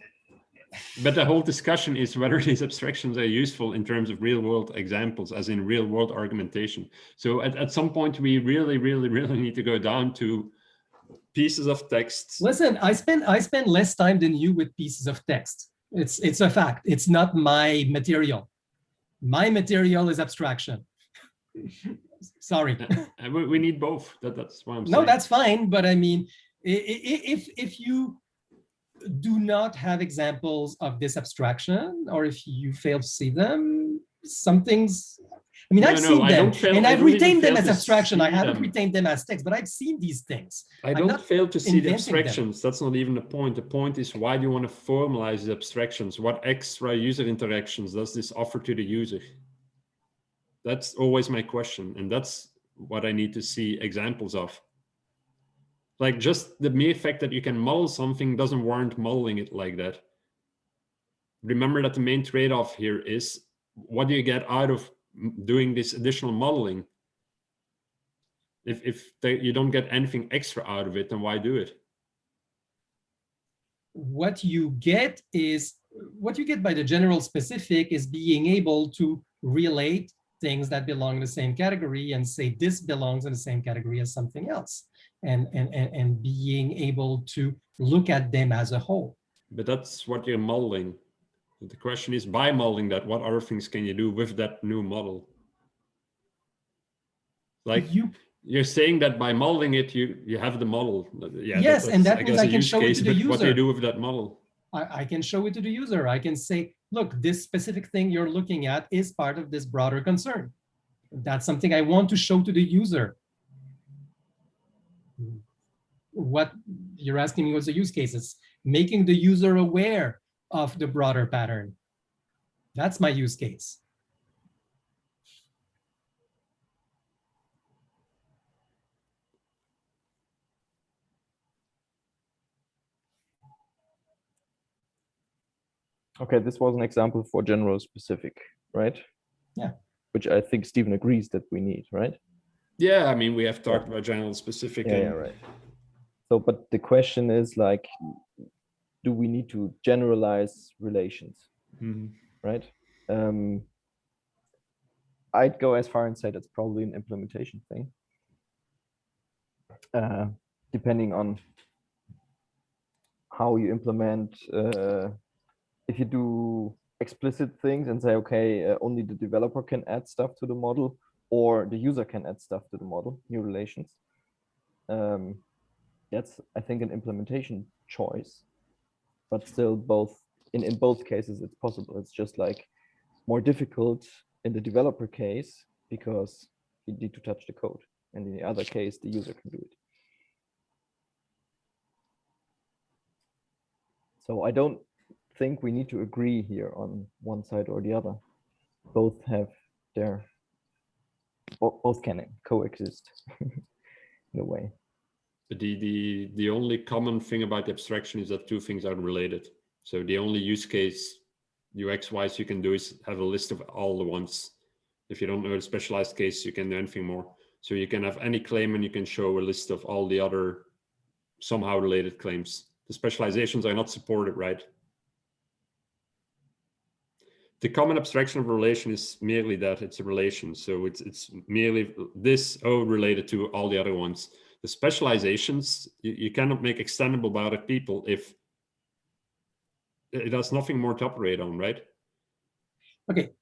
But the whole discussion is whether these abstractions are useful in terms of real world examples, as in real world argumentation. So at some point, we really need to go down to pieces of text. Listen, I spend less time than you with pieces of text. It's a fact. It's not my material. My material is abstraction. Sorry. We need both. That's why I'm saying. No, that's fine. But I mean, if you do not have examples of this abstraction, or if you fail to see them, something's. I mean, I've seen them, and I've retained them as abstraction. I haven't retained them as text, but I've seen these things. I don't fail to see the abstractions. That's not even the point. The point is, why do you want to formalize the abstractions? What extra user interactions does this offer to the user? That's always my question, and that's what I need to see examples of. Like, just the mere fact that you can model something doesn't warrant modeling it like that. Remember that the main trade-off here is, what do you get out of doing this additional modeling? If you don't get anything extra out of it, then why do it? What you get by the general specific is being able to relate things that belong in the same category and say this belongs in the same category as something else, and being able to look at them as a whole. But that's what you're modeling. The question is, by modeling that, what other things can you do with that new model? Like you're saying that by modeling it, you have the model. Yeah, yes, and that means I can show it to the user. What do you do with that model? I can show it to the user. I can say, look, this specific thing you're looking at is part of this broader concern. That's something I want to show to the user. What you're asking me, what's the use case? It's making the user aware of the broader pattern. That's my use case. Okay, this was an example for general specific, right? Yeah. Which I think Stephen agrees that we need, right? Yeah, I mean, we have talked about general specific. Yeah, right. So, but the question is like, do we need to generalize relations, right? I'd go as far and say that's probably an implementation thing, depending on how you implement. If you do explicit things and say, okay, only the developer can add stuff to the model, or the user can add stuff to the model, new relations. That's, I think, an implementation choice, but still in both cases, it's possible. It's just like more difficult in the developer case because you need to touch the code. And in the other case, the user can do it. So I don't think we need to agree here on one side or the other. Both have their, both can coexist in a way. But the only common thing about the abstraction is that two things are related. So the only use case UX-wise you can do is have a list of all the ones. If you don't know the specialized case, you can do anything more. So you can have any claim and you can show a list of all the other somehow related claims. The specializations are not supported, right? The common abstraction of a relation is merely that it's a relation. So it's merely this related to all the other ones. The specializations, you cannot make extendable about it people if it has nothing more to operate on, right? Okay,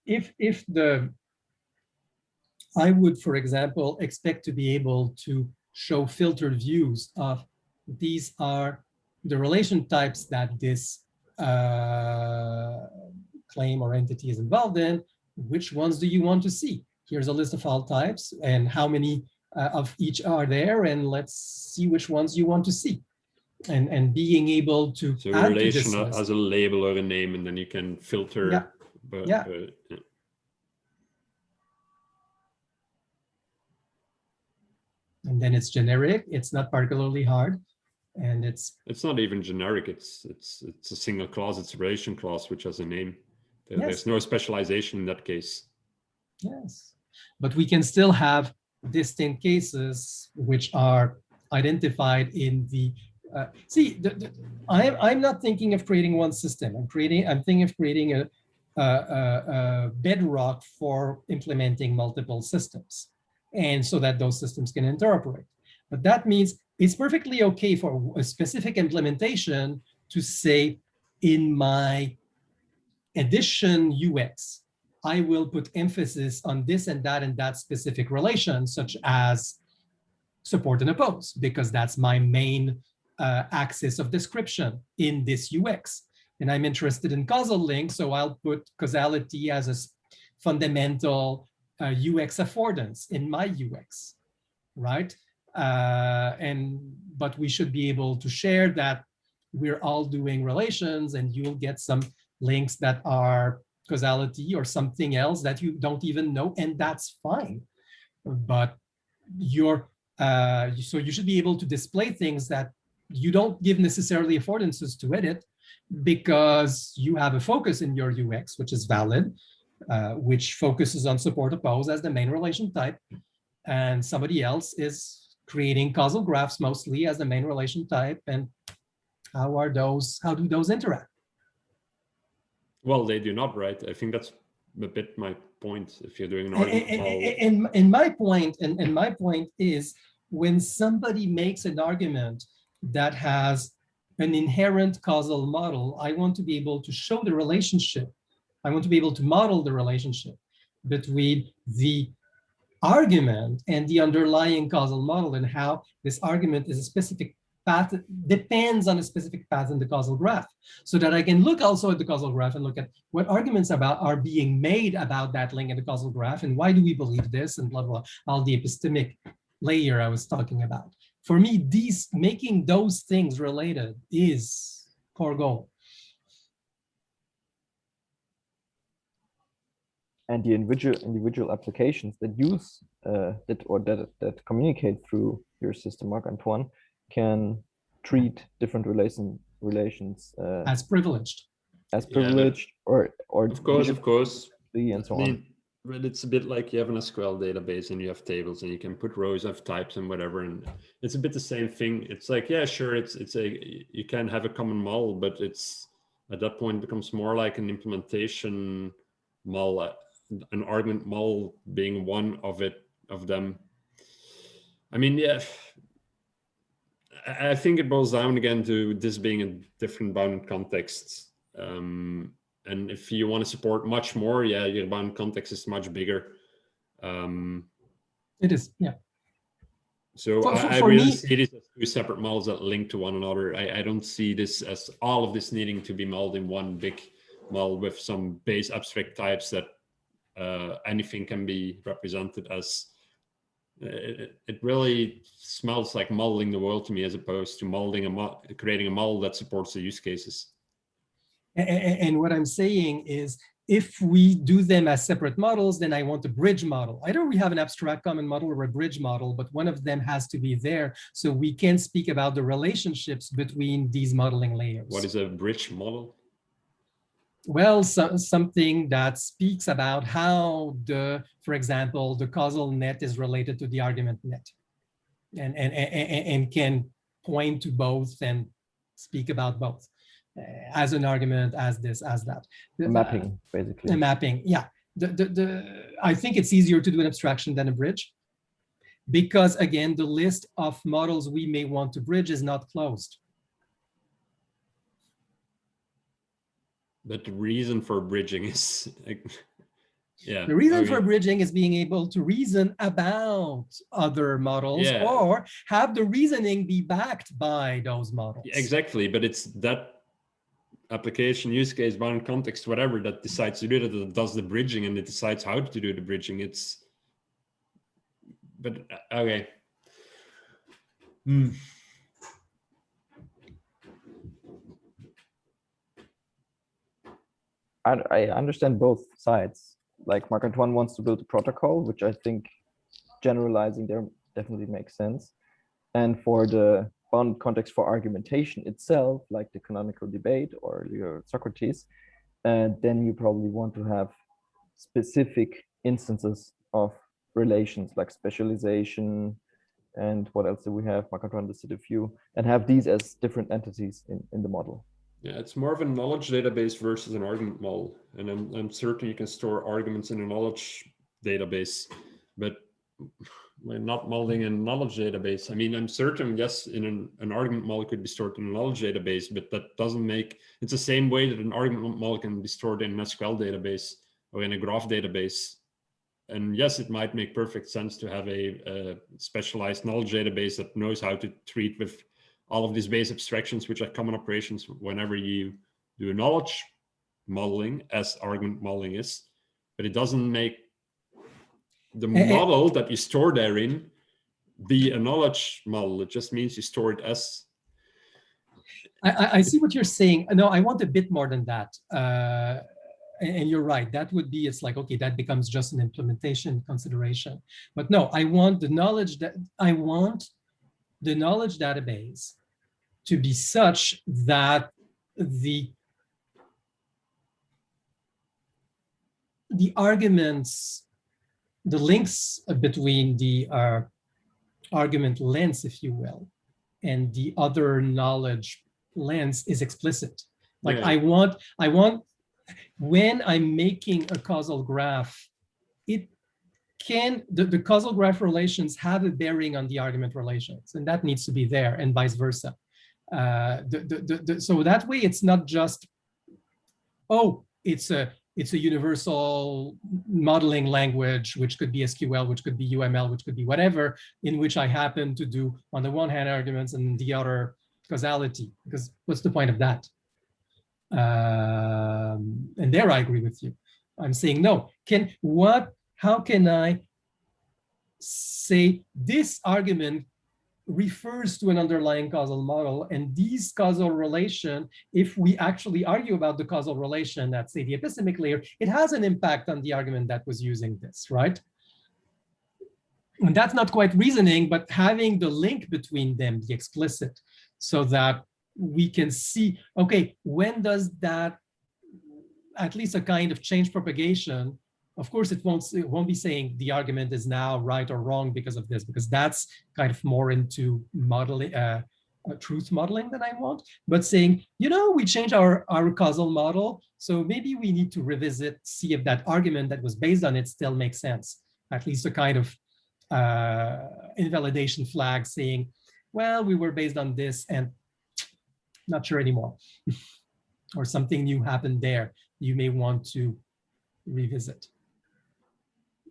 I would, for example, expect to be able to show filtered views of these are the relation types that this claim or entity is involved in. Which ones do you want to see? Here's a list of all types and how many of each are there, and let's see which ones you want to see. And being able to add relation to as a label or a name, and then you can filter. Yeah. Yeah. And then it's generic. It's not particularly hard, and it's not even generic. It's a single clause. It's a relation clause which has a name. There's no specialization in that case. Yes, but we can still have distinct cases which are identified in the. I'm not thinking of creating one system. I'm thinking of creating a bedrock for implementing multiple systems, and so that those systems can interoperate. But that means it's perfectly okay for a specific implementation to say, in my edition UX, I will put emphasis on this and that specific relation, such as support and oppose, because that's my main axis of description in this UX. And I'm interested in causal links, so I'll put causality as a fundamental UX affordance in my UX, right? But we should be able to share that we're all doing relations, and you'll get some links that are causality or something else that you don't even know, and that's fine. But so you should be able to display things that you don't give necessarily affordances to edit, because you have a focus in your UX, which is valid, which focuses on support oppose as the main relation type, and somebody else is creating causal graphs mostly as the main relation type. And how do those interact? Well, they do not, right? I think that's a bit my point. If you're doing an argument, and my point is, when somebody makes an argument that has an inherent causal model, I want to be able to show the relationship. I want to be able to model the relationship between the argument and the underlying causal model, and how this argument is a specific path, depends on a specific path in the causal graph, so that I can look also at the causal graph and look at what arguments are being made about that link in the causal graph, and why do we believe this, and blah, blah, all the epistemic layer I was talking about. For me, making those things related is core goal. And the individual applications that use that communicate through your system, Marc-Antoine, can treat different relations as privileged, or of course, and so on. But it's a bit like you have an SQL database and you have tables and you can put rows of types and whatever, and it's a bit the same thing. It's like, yeah, sure, you can have a common model, but it's at that point becomes more like an implementation model, an argument model being one of them. I mean, yeah, I think it boils down again to this being a different bounded context. And if you want to support much more, yeah, your bound context is much bigger. It is, yeah. So I really see this as two separate models that link to one another. I don't see this as all of this needing to be modeled in one big model with some base abstract types that anything can be represented as. It really smells like modeling the world to me, as opposed to creating a model that supports the use cases. And what I'm saying is, if we do them as separate models, then I want a bridge model. Either we have an abstract common model or a bridge model, but one of them has to be there so we can speak about the relationships between these modeling layers. What is a bridge model? Well, something that speaks about how for example, the causal net is related to the argument net, and can point to both and speak about both. As an argument, as this, as that. A mapping, basically. A mapping, yeah. I think it's easier to do an abstraction than a bridge, because again, the list of models we may want to bridge is not closed. But the reason for bridging is, yeah. The reason for bridging is being able to reason about other models, yeah, or have the reasoning be backed by those models. Exactly, but it's that application, use case, bound context, whatever, that decides to do that does the bridging, and it decides how to do the bridging. But okay. I understand both sides. Like Marc-Antoine wants to build a protocol, which I think generalizing there definitely makes sense. And for the bound context for argumentation itself, like the canonical debate or your Socrates, then you probably want to have specific instances of relations like specialization and what else do we have? Marc-Antoine listed a few, and have these as different entities in the model. Yeah, it's more of a knowledge database versus an argument model. And I'm certain you can store arguments in a knowledge database, but we're not modeling a knowledge database. I mean, I'm certain, yes, in an argument model could be stored in a knowledge database, but that doesn't make, it's the same way that an argument model can be stored in an SQL database or in a graph database. And yes, it might make perfect sense to have a specialized knowledge database that knows how to treat with all of these base abstractions, which are common operations whenever you do knowledge modeling, as argument modeling is, but it doesn't make the model that you store therein be a knowledge model. It just means you store it as. I see what you're saying. No, I want a bit more than that. And you're right, that would be, it's like, okay, that becomes just an implementation consideration. But no, I want the knowledge database to be such that the arguments, the links between the argument lens, if you will, and the other knowledge lens is explicit. Like, yeah. I want, when I'm making a causal graph, it can, the causal graph relations have a bearing on the argument relations, and that needs to be there, and vice versa. So that way it's not just, oh, it's it's a universal modeling language, which could be SQL, which could be UML, which could be whatever, in which I happen to do, on the one hand, arguments and the other causality, because what's the point of that? And there I agree with you. I'm saying, no, how can I say this argument refers to an underlying causal model, and these causal relation, if we actually argue about the causal relation at, say, the epistemic layer, it has an impact on the argument that was using this, right? And that's not quite reasoning, but having the link between them be explicit, so that we can see, okay, when does that, at least a kind of change propagation, of course, it won't be saying the argument is now right or wrong because of this, because that's kind of more into modeling, truth modeling than I want, but saying, you know, we change our causal model, so maybe we need to revisit, see if that argument that was based on it still makes sense. At least a kind of invalidation flag saying, well, we were based on this and not sure anymore. Or something new happened there. You may want to revisit.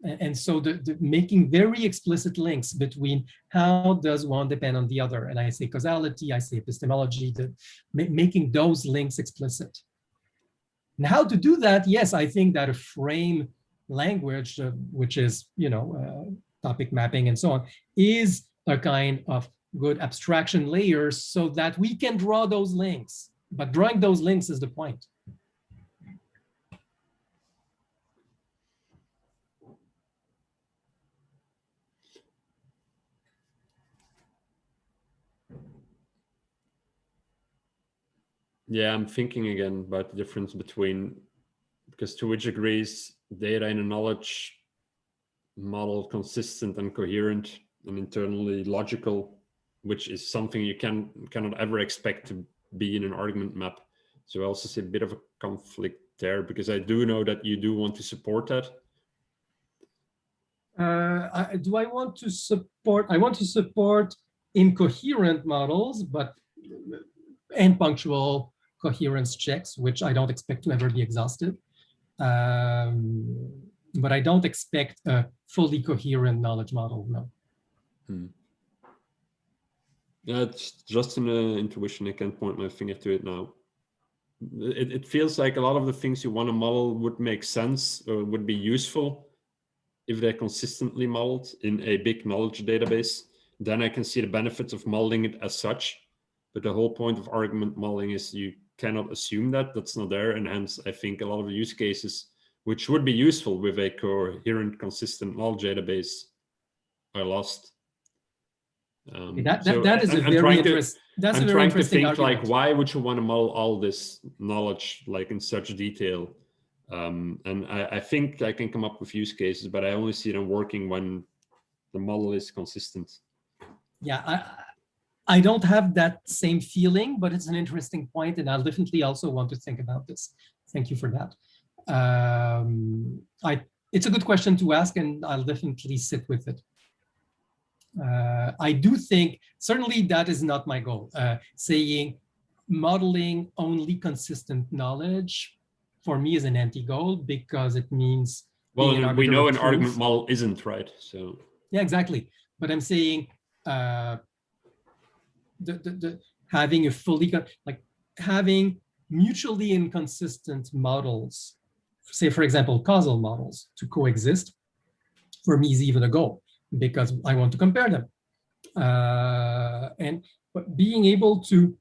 And so the making very explicit links between how does one depend on the other. And I say causality, I say epistemology, making those links explicit. And how to do that? Yes, I think that a frame language, which is, you know, topic mapping and so on, is a kind of good abstraction layer so that we can draw those links. But drawing those links is the point. Yeah, I'm thinking again about the difference between, because to which degree is data in a knowledge model consistent and coherent and internally logical, which is something you cannot ever expect to be in an argument map. So I also see a bit of a conflict there, because I do know that you do want to support that. Do I want to support? I want to support incoherent models, but and punctual coherence checks, which I don't expect to ever be exhaustive. But I don't expect a fully coherent knowledge model, no. Yeah, it's just an intuition. I can't point my finger to it now. It feels like a lot of the things you want to model would make sense or would be useful if they're consistently modeled in a big knowledge database. Then I can see the benefits of modeling it as such. But the whole point of argument modeling is you cannot assume that that's not there. And hence, I think a lot of the use cases, which would be useful with a coherent, consistent knowledge database, are lost. That is a very interesting. That's I'm a very trying to interesting think, argument. like, why would you want to model all this knowledge like in such detail? And I think I can come up with use cases, but I only see them working when the model is consistent. Yeah, I don't have that same feeling, but it's an interesting point, and I'll definitely also want to think about this. Thank you for that. It's a good question to ask, and I'll definitely sit with it. I do think, certainly that is not my goal, saying modeling only consistent knowledge for me is an anti-goal, because it means, well, we know an argument model isn't, right? So yeah, exactly. But I'm saying having a fully, like having mutually inconsistent models, say for example causal models, to coexist, for me is even a goal, because I want to compare them. But being able to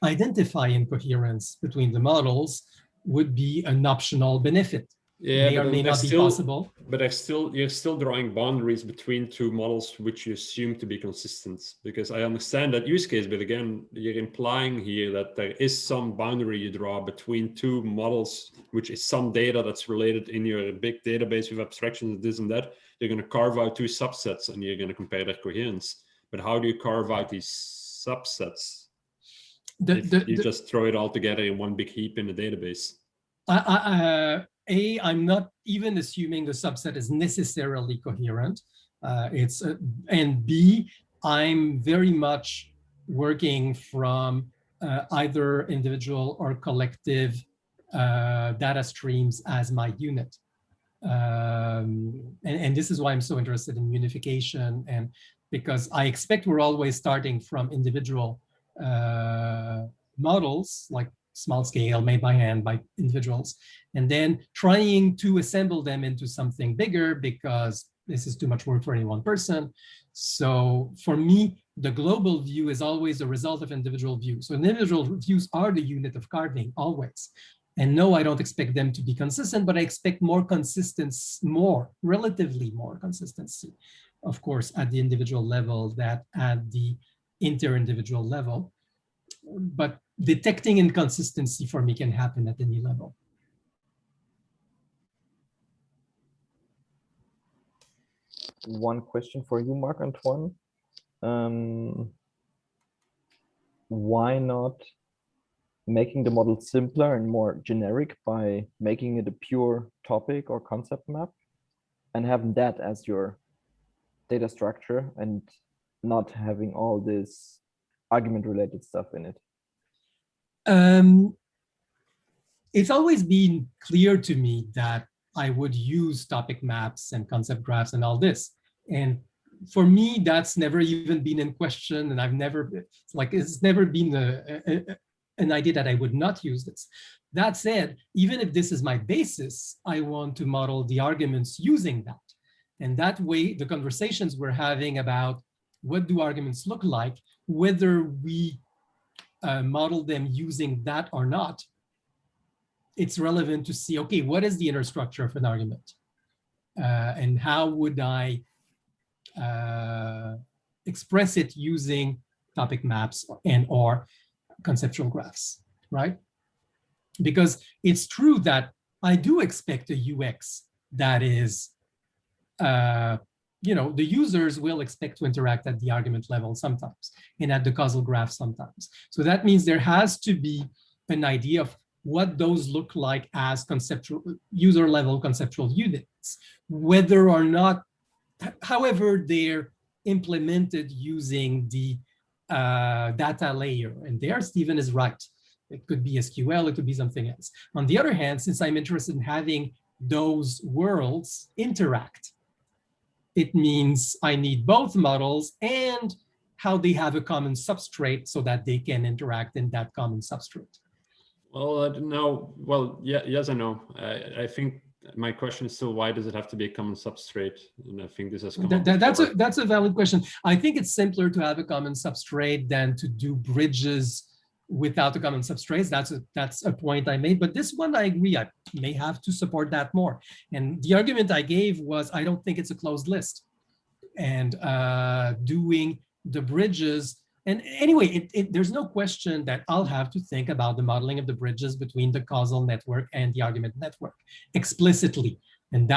identify incoherence between the models would be an optional benefit. yeah, may or may not be possible. But you're still drawing boundaries between two models which you assume to be consistent, because I understand that use case, but again, you're implying here that there is some boundary you draw between two models, which is some data that's related in your big database with abstractions, this and that. You're going to carve out two subsets and you're going to compare their coherence. But how do you carve out these subsets if you just throw it all together in one big heap in the database? I'm not even assuming the subset is necessarily coherent. And B, I'm very much working from either individual or collective data streams as my unit. And this is why I'm so interested in unification, and because I expect we're always starting from individual models, like small scale, made by hand by individuals, and then trying to assemble them into something bigger, because this is too much work for any one person. So for me, the global view is always a result of individual views. So individual views are the unit of carving, always. And no, I don't expect them to be consistent, but I expect more consistency, relatively more consistency, of course, at the individual level than at the inter-individual level. But detecting inconsistency for me can happen at any level. One question for you, Marc-Antoine. Why not making the model simpler and more generic by making it a pure topic or concept map and having that as your data structure and not having all this argument related stuff in it? It's always been clear to me that I would use topic maps and concept graphs and all this. And for me, that's never even been in question. And I've never, it's never been an idea that I would not use this. That said, even if this is my basis, I want to model the arguments using that. And that way, the conversations we're having about what do arguments look like, whether we model them using that or not, it's relevant to see, okay, what is the inner structure of an argument? And how would I express it using topic maps and or conceptual graphs, right? Because it's true that I do expect a UX that is, the users will expect to interact at the argument level sometimes and at the causal graph sometimes. So that means there has to be an idea of what those look like as conceptual, user level conceptual units, whether or not, however they're implemented using the data layer. And there, Stephen is right. It could be SQL, it could be something else. On the other hand, since I'm interested in having those worlds interact, it means I need both models and how they have a common substrate so that they can interact in that common substrate. Well, I don't know. Well, yeah, yes, I know. I think my question is still, why does it have to be a common substrate? And I think this has come up that's a valid question. I think it's simpler to have a common substrate than to do bridges without a common substrate. That's a point I made, but this one I agree, I may have to support that more. And the argument I gave was, I don't think it's a closed list. And doing the bridges, and anyway, there's no question that I'll have to think about the modeling of the bridges between the causal network and the argument network explicitly. And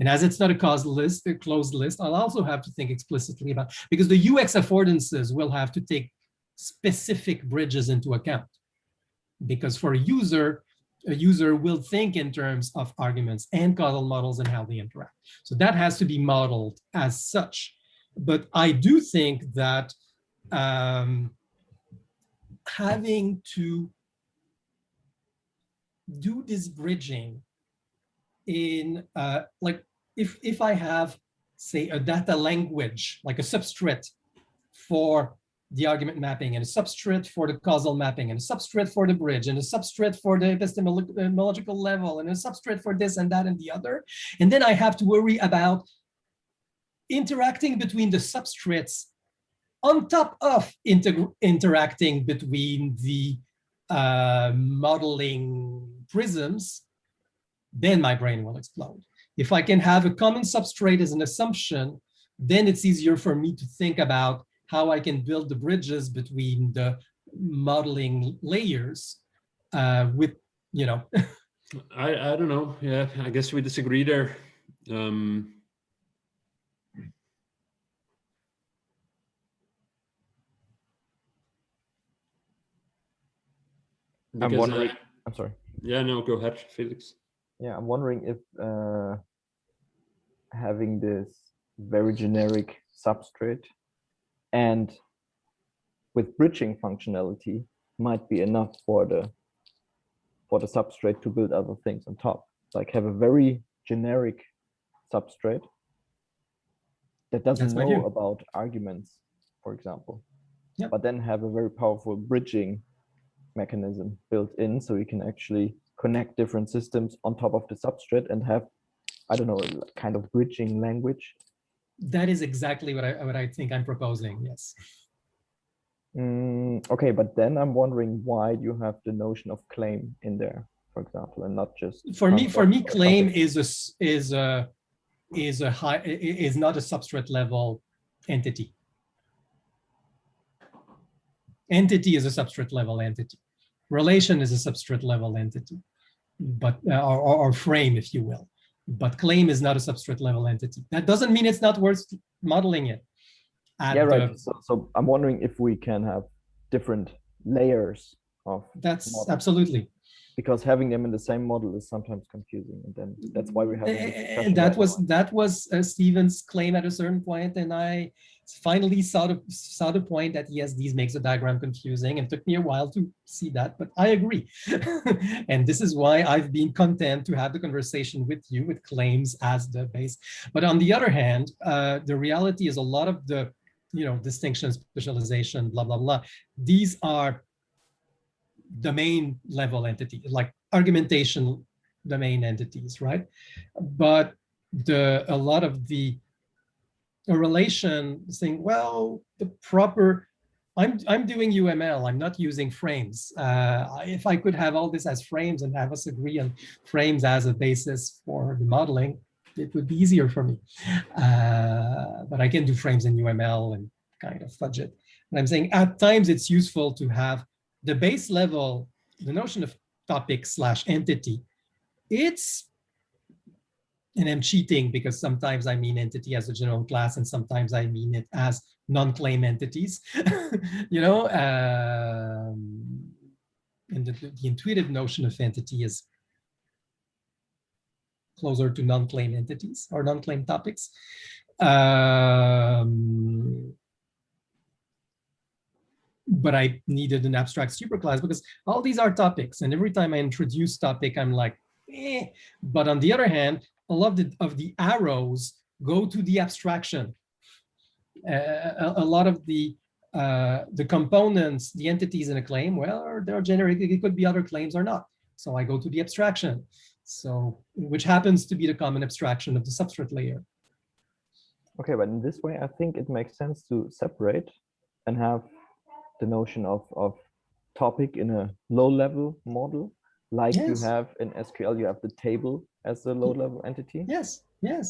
as it's not a causal list, a closed list, I'll also have to think explicitly about, because the UX affordances will have to take specific bridges into account. Because for a user will think in terms of arguments and causal models and how they interact. So that has to be modeled as such. But I do think that having to do this bridging in, like if I have, say, a data language, like a substrate for the argument mapping and a substrate for the causal mapping and a substrate for the bridge and a substrate for the epistemological level and a substrate for this and that and the other. And then I have to worry about interacting between the substrates on top of interacting between the modeling prisms, then my brain will explode. If I can have a common substrate as an assumption, then it's easier for me to think about how I can build the bridges between the modeling layers with, I don't know. Yeah, I guess we disagree there. I'm wondering, I'm sorry. Yeah, no, go ahead, Felix. Yeah, I'm wondering if having this very generic substrate and with bridging functionality might be enough for the for the substrate to build other things on top. Like have a very generic substrate that doesn't know about arguments, for example. Yep. But then have a very powerful bridging mechanism built in, so you can actually connect different systems on top of the substrate and have, I don't know, a kind of bridging language. That is exactly what I think I'm proposing. Yes. Okay, but then I'm wondering why you have the notion of claim in there, for example, and not just for me. Claim is not a substrate level entity. Entity is a substrate level entity. Relation is a substrate level entity, but or frame, if you will. But claim is not a substrate level entity. That doesn't mean it's not worth modeling it. Yeah, right. So I'm wondering if we can have different layers of that's models. Absolutely. Because having them in the same model is sometimes confusing, and then that's why we have. And that was Stephen's claim at a certain point, and I finally saw the point that yes, these makes the diagram confusing, and it took me a while to see that, but I agree. And this is why I've been content to have the conversation with you with claims as the base. But on the other hand, the reality is a lot of the distinction, specialization, blah blah blah. These are domain level entities, like argumentation domain entities, right? But a lot of the relation saying, well, the proper, I'm doing UML, I'm not using frames. If I could have all this as frames and have us agree on frames as a basis for the modeling, it would be easier for me. But I can do frames in UML and kind of fudge it. And I'm saying at times it's useful to have the base level, the notion of topic / entity. It's, and I'm cheating because sometimes I mean entity as a general class and sometimes I mean it as non-claim entities. And the intuitive notion of entity is closer to non-claim entities or non-claim topics. But I needed an abstract superclass because all these are topics, and every time I introduce topic, I'm like, eh. But on the other hand, a lot of the arrows go to the abstraction. A lot of the components, the entities in a claim, well, they're generated. It could be other claims or not. So I go to the abstraction. So, which happens to be the common abstraction of the substrate layer. Okay, but in this way, I think it makes sense to separate and have the notion of topic in a low-level model, like you have in SQL, you have the table as a low-level entity. Yes. Yep.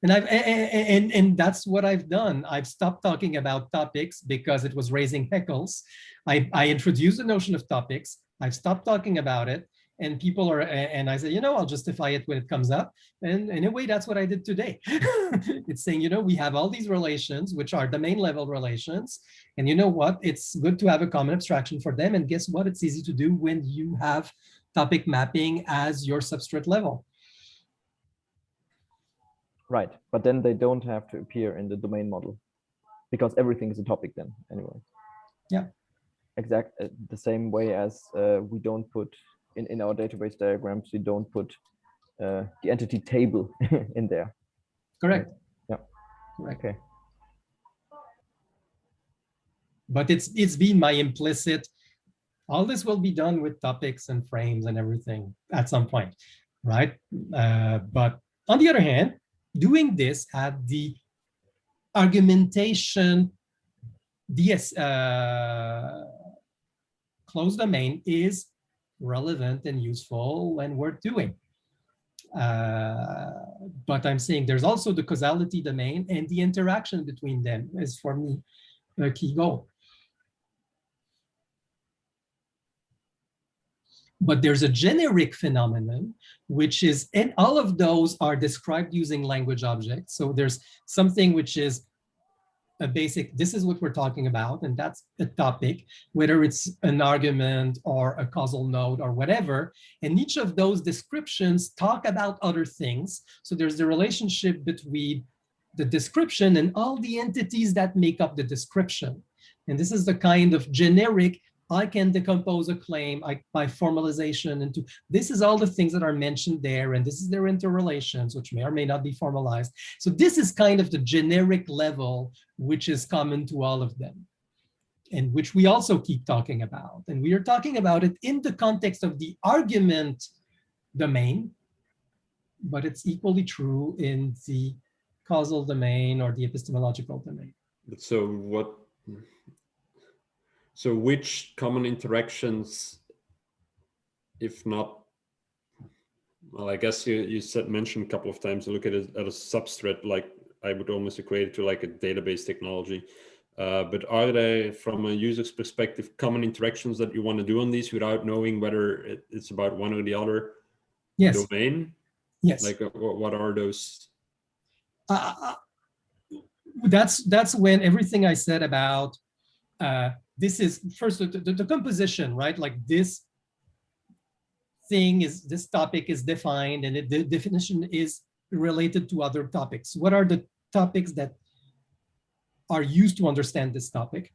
And that's what I've done. I've stopped talking about topics because it was raising heckles. I introduced the notion of topics. I've stopped talking about it. And people are, and I said, I'll justify it when it comes up. And in a way, that's what I did today. It's saying, we have all these relations, which are domain level relations. And you know what? It's good to have a common abstraction for them. And guess what? It's easy to do when you have topic mapping as your substrate level. Right. But then they don't have to appear in the domain model because everything is a topic then anyway. Yeah. Exactly the same way as we don't put in our database diagrams, we don't put the entity table in there. Correct. Yeah. Correct. Okay. But it's been my implicit, all this will be done with topics and frames and everything at some point, right? But on the other hand, doing this at the argumentation closed domain is relevant and useful and worth doing. But I'm saying there's also the causality domain, and the interaction between them is, for me, a key goal. But there's a generic phenomenon, which is, and all of those are described using language objects. So there's something which is a basic, this is what we're talking about, and that's a topic, whether it's an argument or a causal node or whatever. And each of those descriptions talk about other things. So there's the relationship between the description and all the entities that make up the description. And this is the kind of generic I can decompose a claim by formalization into, this is all the things that are mentioned there, and this is their interrelations, which may or may not be formalized. So this is kind of the generic level, which is common to all of them, and which we also keep talking about. And we are talking about it in the context of the argument domain, but it's equally true in the causal domain or the epistemological domain. So which common interactions, if not, well, I guess you mentioned a couple of times to look at it as a substrate, like I would almost equate it to like a database technology. But are there, from a user's perspective, common interactions that you want to do on these without knowing whether it's about one or the other domain? Yes. Like what are those? That's when everything I said about this is first the composition, right? Like this topic is defined, and the definition is related to other topics. What are the topics that are used to understand this topic?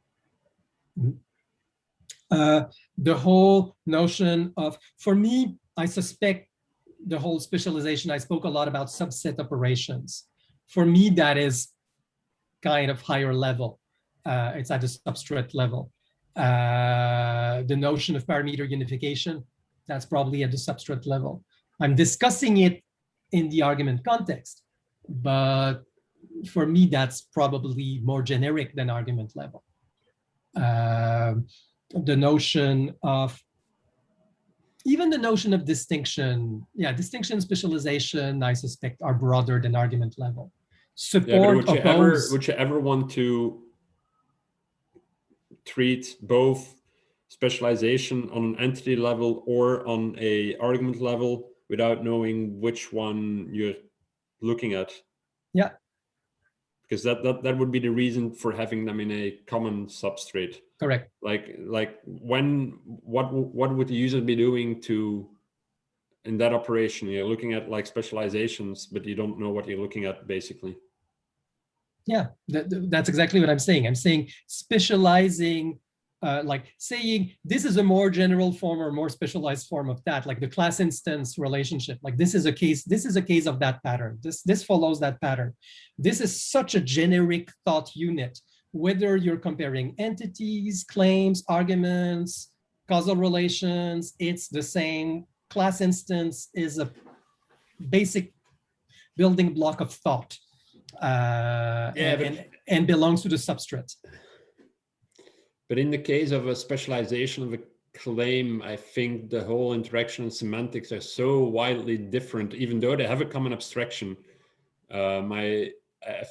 The whole notion of, for me, I suspect the whole specialization, I spoke a lot about subset operations. For me, that is kind of higher level. It's at the substrate level. The notion of parameter unification, that's probably at the substrate level. I'm discussing it in the argument context, but for me, that's probably more generic than argument level. The notion of, even the notion of distinction, distinction, specialization, I suspect are broader than argument level. Support, would you ever want to treat both specialization on an entity level or on a argument level without knowing which one you're looking at? Yeah. Because that would be the reason for having them in a common substrate. Correct. Like what would the user be doing in that operation? You're looking at like specializations, but you don't know what you're looking at basically. Yeah, that's exactly what I'm saying. I'm saying specializing, like saying this is a more general form or more specialized form of that, like the class instance relationship. Like this is a case of that pattern. This follows that pattern. This is such a generic thought unit, whether you're comparing entities, claims, arguments, causal relations, it's the same. Class instance is a basic building block of thought. And belongs to the substrate. But in the case of a specialization of a claim, I think the whole interaction and semantics are so wildly different, even though they have a common abstraction. I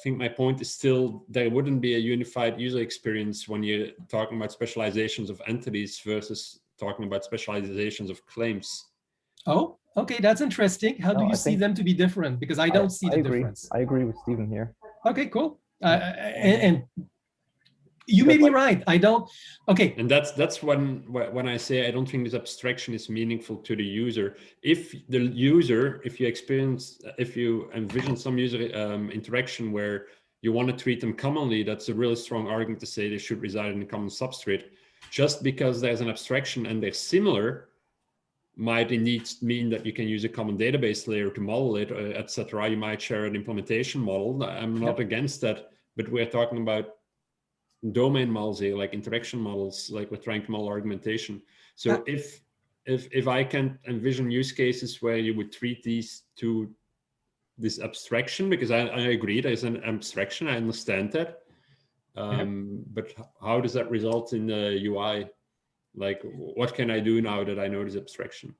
think my point is still there wouldn't be a unified user experience when you're talking about specializations of entities versus talking about specializations of claims. Oh, okay, that's interesting. How do you see them to be different? Because I don't see the difference. I agree with Stephen here. Okay, cool. And you may be right. I don't. Okay. And that's when I say I don't think this abstraction is meaningful to the user. If you envision some user interaction where you want to treat them commonly, that's a really strong argument to say they should reside in a common substrate. Just because there's an abstraction and they're similar might indeed mean that you can use a common database layer to model it, etc. You might share an implementation model. I'm not against that, but we're talking about domain models here, like interaction models, like we're trying to model argumentation. So if I can envision use cases where you would treat these to this abstraction, because I agree there's an abstraction, I understand that. But how does that result in the UI? Like, what can I do now that I know this abstraction?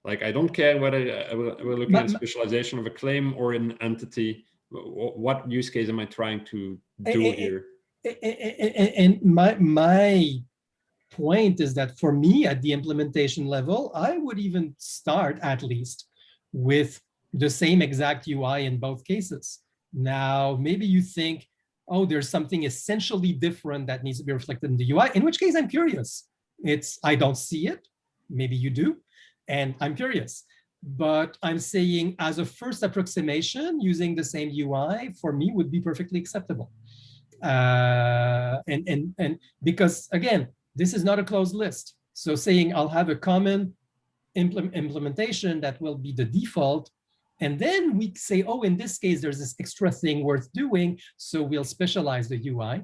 Like, I don't care whether we're looking at specialization of a claim or an entity. What use case am I trying to do here? And my point is that for me, at the implementation level, I would even start at least with the same exact UI in both cases. Now, maybe you think, oh, there's something essentially different that needs to be reflected in the UI, in which case I'm curious. I don't see it. Maybe you do. And I'm curious. But I'm saying as a first approximation, using the same UI for me would be perfectly acceptable. And because again, this is not a closed list. So saying I'll have a common implementation that will be the default, and then we say, oh, in this case, there's this extra thing worth doing, so we'll specialize the UI.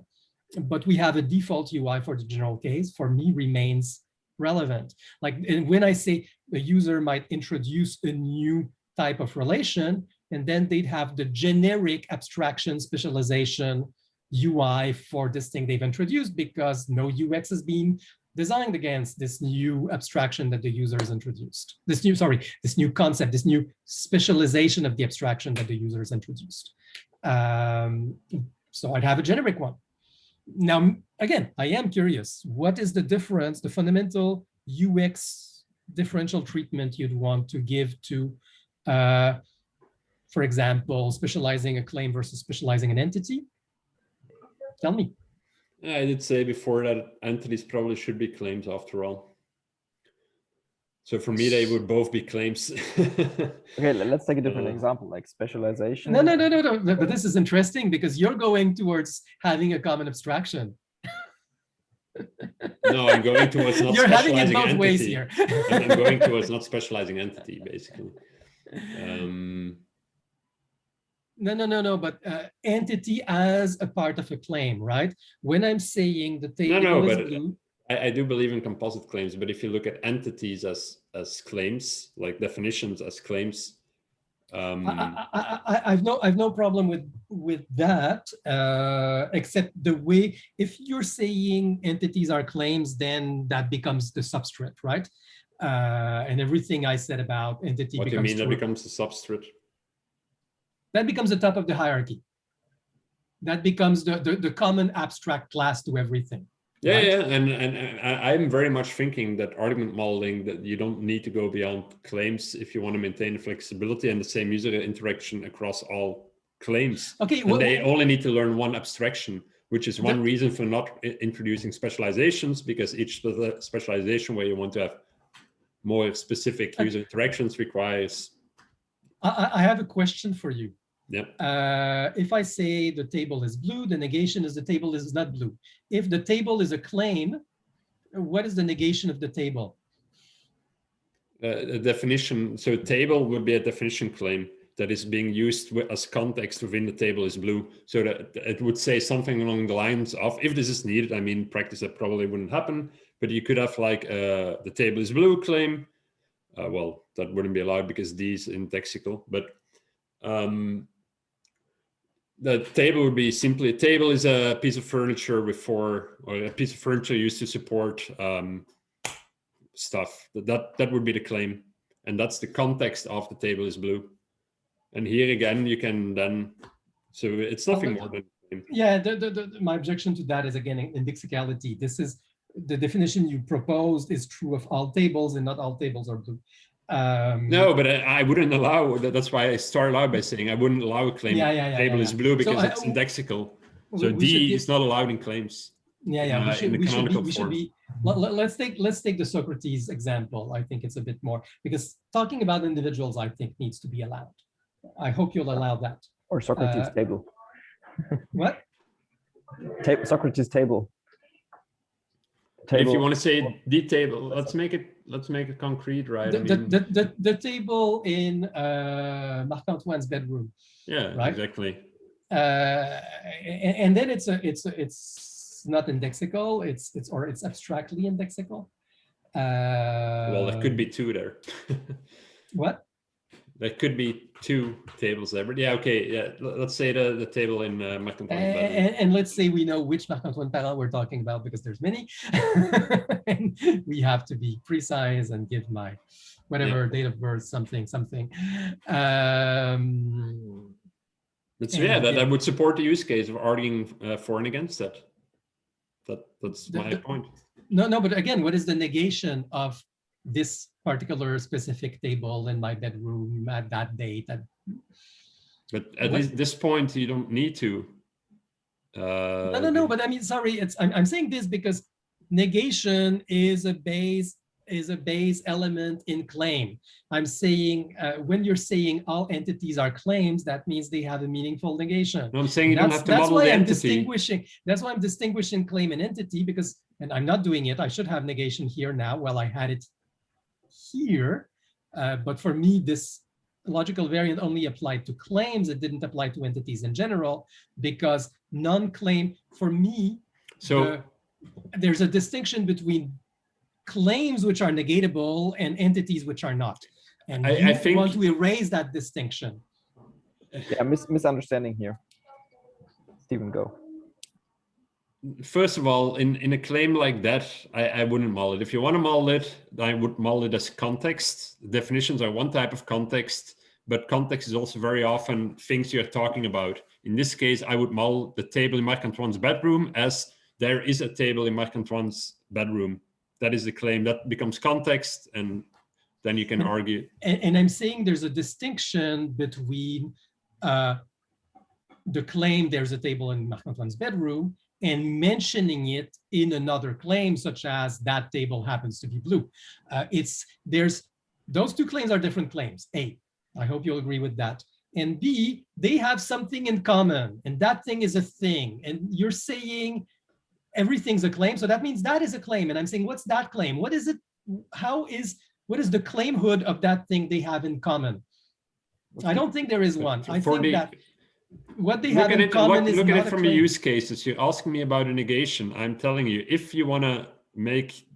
But we have a default UI for the general case, for me, remains relevant. Like, and when I say the user might introduce a new type of relation, and then they'd have the generic abstraction specialization UI for this thing they've introduced, because no UX has been designed against this new abstraction that the user has introduced. This new concept, this new specialization of the abstraction that the user has introduced. So I'd have a generic one. Now, again, I am curious, what is the difference, the fundamental UX differential treatment you'd want to give to, for example, specializing a claim versus specializing an entity? Tell me. I did say before that entities probably should be claims after all. So for me, they would both be claims. Okay, let's take a different example, like specialization. No. But this is interesting because you're going towards having a common abstraction. No, I'm going towards not you're specializing having it both entity. ways here. I'm going towards not specializing entity, basically. No, but entity as a part of a claim, right? When I'm saying the table is blue. I do believe in composite claims, but if you look at entities as claims, like definitions as claims, I've no problem with that, except the way, if you're saying entities are claims, then that becomes the substrate, right? And everything I said about entity. What do you mean that becomes the substrate? That becomes the top of the hierarchy. That becomes the common abstract class to everything. Yeah, right? yeah, and I'm very much thinking that argument modeling, that you don't need to go beyond claims if you want to maintain flexibility and the same user interaction across all claims. Okay, and they only need to learn one abstraction, which is one reason for not introducing specializations, because each specialization where you want to have more specific user interactions requires. I have a question for you. Yeah. If I say the table is blue, the negation is the table is not blue. If the table is a claim, what is the negation of the table? A definition. So a table would be a definition claim that is being used as context within the table is blue. So that it would say something along the lines of, if this is needed, I mean, in practice that probably wouldn't happen, but you could have like the table is blue claim. Well, that wouldn't be allowed because D is indexical, but the table would be simply, a table is a piece of furniture or a piece of furniture used to support stuff. That would be the claim. And that's the context of the table is blue. And here again, you can then, so it's nothing more than a claim. Yeah, my objection to that is, again, indexicality. This is the definition you proposed is true of all tables, and not all tables are blue. No, but I wouldn't allow, that's why I started out by saying I wouldn't allow a claim table is blue, because it's indexical. So D is not allowed in claims. We should be. Let's take the Socrates example. I think it's a bit more, because talking about individuals, I think, needs to be allowed. I hope you'll allow that. Or Socrates table. What? Socrates table. If you want to say the table, let's make it concrete, right? The table in Marc-Antoine's bedroom. Yeah, right? Exactly. And then it's not indexical. It's abstractly indexical. Well, there could be two there. What? There could be two tables there, but yeah, okay, yeah. Let's say the table in Marc-Antoine's bedroom. And let's say we know which Marc-Antoine Parent we're talking about, because there's many. And we have to be precise and give my whatever date of birth, something. But so yeah, that would support the use case of arguing for and against that. That's my point. No, but again, what is the negation of this particular specific table in my bedroom at that date? But at this point, you don't need to. No. But I mean, sorry, I'm saying this because negation is a base element in claim. I'm saying when you're saying all entities are claims, that means they have a meaningful negation. No, I'm saying you don't have to model the entity. That's why I'm distinguishing claim and entity, because and I'm not doing it. I should have negation here now. Well, I had it here, but for me, this logical variant only applied to claims. It didn't apply to entities in general, because non-claim, for me, So there's a distinction between claims which are negatable and entities which are not. And I think want to erase that distinction. Yeah, misunderstanding here. Stephen, go. First of all, in a claim like that, I wouldn't mull it. If you want to mull it, I would mull it as context. Definitions are one type of context, but context is also very often things you're talking about. In this case, I would mull the table in Marc-Antoine's bedroom as there is a table in Marc-Antoine's bedroom. That is the claim. That becomes context, and then you can argue. And I'm saying there's a distinction between the claim there's a table in Marc-Antoine's bedroom and mentioning it in another claim, such as that table happens to be blue. Those two claims are different claims. A, I hope you'll agree with that. And B, they have something in common, and that thing is a thing. And you're saying everything's a claim, so that means that is a claim. And I'm saying, what's that claim? What is it? What is the claimhood of that thing they have in common? I don't think there is one. I think that what they have in common is look not at it from a a use cases. You're asking me about a negation. I'm telling you, if you want to make,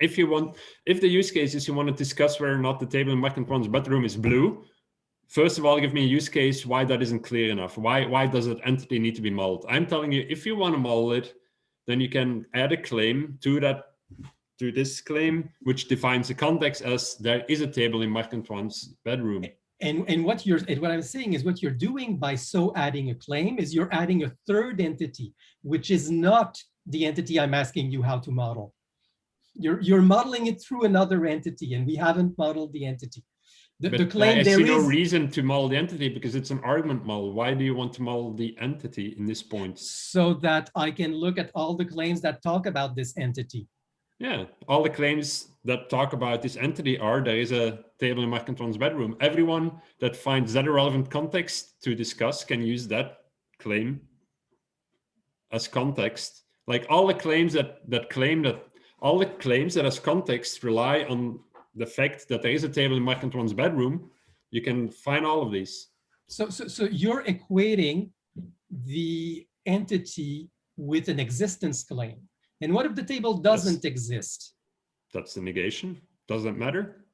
if the use case is you want to discuss whether or not the table in Marc-Antoine's bedroom is blue, first of all, give me a use case why that isn't clear enough. Why does that entity need to be mulled? I'm telling you, if you want to mull it, then you can add a claim to this claim, which defines the context as there is a table in Marc-Antoine's bedroom. And what I'm saying is what you're doing by so adding a claim is you're adding a third entity, which is not the entity I'm asking you how to model. You're modeling it through another entity, and we haven't modeled the entity. The claim, I see no reason to model the entity because it's an argument model. Why do you want to model the entity in this point? So that I can look at all the claims that talk about this entity. Yeah, all the claims that talk about this entity are there is a table in Marc-Antoine's bedroom. Everyone that finds that a relevant context to discuss can use that claim as context. Like all the claims that as context rely on the fact that there is a table in Marc-Antoine's bedroom, you can find all of these. So you're equating the entity with an existence claim. And what if the table doesn't exist? That's the negation. Does that matter?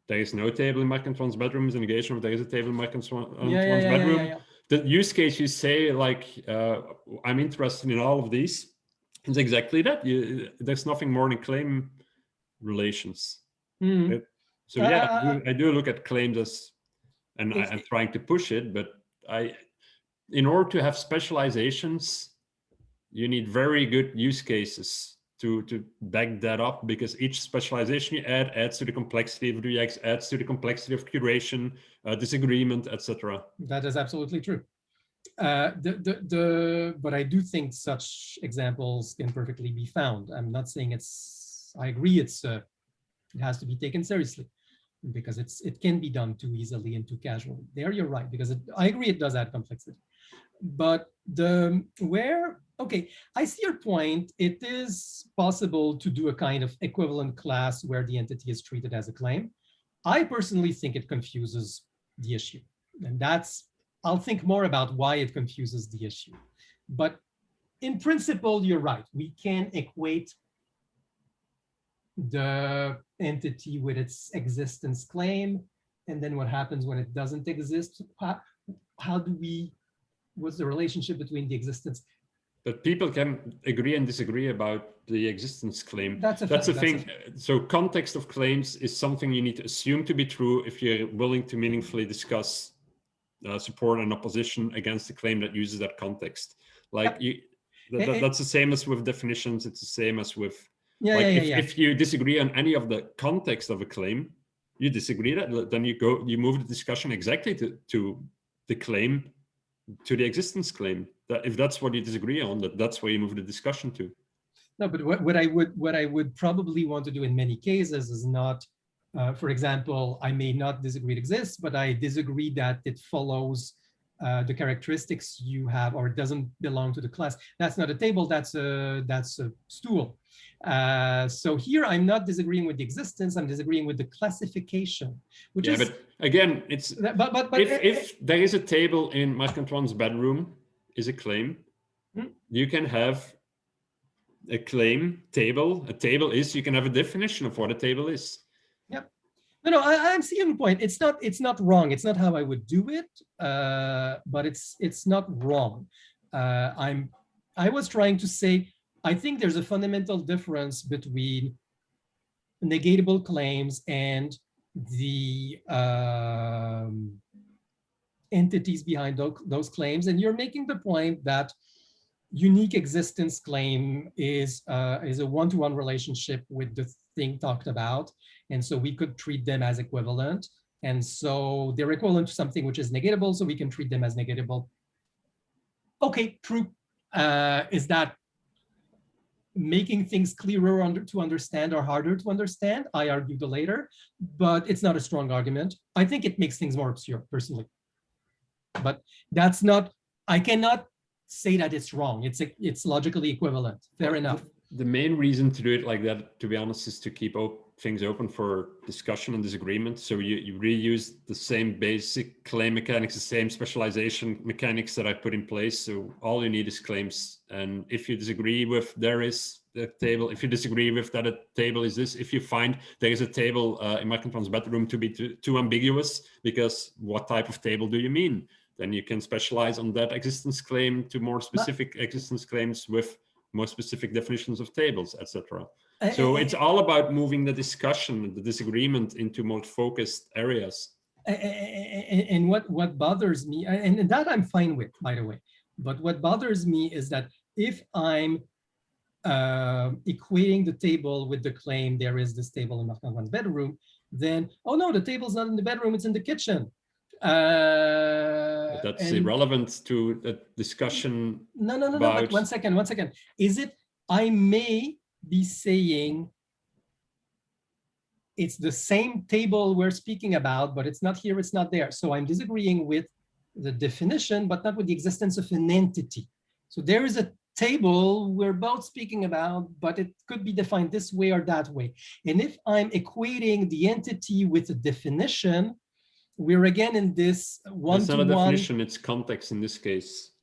There is no table in Marc-Antoine's bedroom is a negation of there is a table in Marc-Antoine's bedroom. Yeah. The use case you say, like, I'm interested in all of these, is exactly that. There's nothing more than claim relations. Mm. So yeah, I do look at claims as, and I'm trying to push it, but in order to have specializations, you need very good use cases to back that up, because each specialization you add adds to the complexity of UX, adds to the complexity of curation, disagreement, etc. That is absolutely true. But I do think such examples can perfectly be found. I'm not saying I agree it has to be taken seriously, because it can be done too easily and too casually. There you're right, because I agree it does add complexity. But okay, I see your point. It is possible to do a kind of equivalent class where the entity is treated as a claim. I personally think it confuses the issue. And I'll think more about why it confuses the issue. But in principle, you're right. We can equate the entity with its existence claim. And then what happens when it doesn't exist? What's the relationship between the existence? But people can agree and disagree about the existence claim. That's a thing. So context of claims is something you need to assume to be true if you're willing to meaningfully discuss support and opposition against the claim that uses that context. Like that's the same as with definitions. It's the same as with if you disagree on any of the context of a claim, you disagree that, then you move the discussion exactly to the claim, to the existence claim. That if that's what you disagree on, that's where you move the discussion to. No, but what I would probably want to do in many cases is not, for example, I may not disagree it exists, but I disagree that it follows the characteristics you have, or it doesn't belong to the class. That's not a table, that's a stool. So here I'm not disagreeing with the existence, I'm disagreeing with the classification, which is... but again, it's, if there is a table in Marc-Antoine's bedroom, is a claim, you can have a claim table. A table is, you can have a definition of what a table is. Yep. No, I'm seeing the point. It's not wrong. It's not how I would do it, but it's not wrong. I was trying to say, I think there's a fundamental difference between negatable claims and the entities behind those claims. And you're making the point that unique existence claim is a one-to-one relationship with the thing talked about. And so we could treat them as equivalent. And so they're equivalent to something which is negatable, so we can treat them as negatable. Okay, true. Is that making things clearer to understand or harder to understand? I argue the later, but it's not a strong argument. I think it makes things more obscure, personally. But that's not, I cannot say that it's wrong. It's logically equivalent. Fair enough. The main reason to do it like that, to be honest, is to keep things open for discussion and disagreement. So you reuse the same basic claim mechanics, the same specialization mechanics that I put in place. So all you need is claims. And if you disagree with there is the table, if you disagree with that a table is this, if you find there is a table in Marc-Antoine's bedroom to be too ambiguous, because what type of table do you mean? Then you can specialize on that existence claim to more specific existence claims with more specific definitions of tables, etc. So it's all about moving the discussion, the disagreement into more focused areas. And what bothers me, and that I'm fine with, by the way, but what bothers me is that if I'm equating the table with the claim, there is this table in Marc-Antoine's bedroom, then, oh no, the table's not in the bedroom, it's in the kitchen. But that's irrelevant to the discussion. No, but one second. Is it, I may be saying it's the same table we're speaking about, but it's not here, it's not there. So I'm disagreeing with the definition, but not with the existence of an entity. So there is a table we're both speaking about, but it could be defined this way or that way. And if I'm equating the entity with a definition, we're again in this one-to-one. It's not a definition, it's context in this case.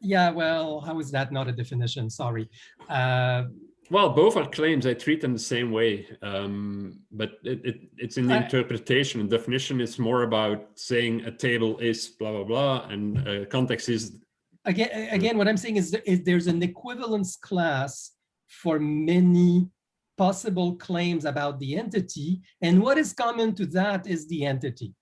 Yeah, well, how is that not a definition? Sorry. Well, both are claims. I treat them the same way, but it's in the interpretation. And definition is more about saying a table is blah, blah, blah, and context is... Again, what I'm saying is there's an equivalence class for many possible claims about the entity, and what is common to that is the entity.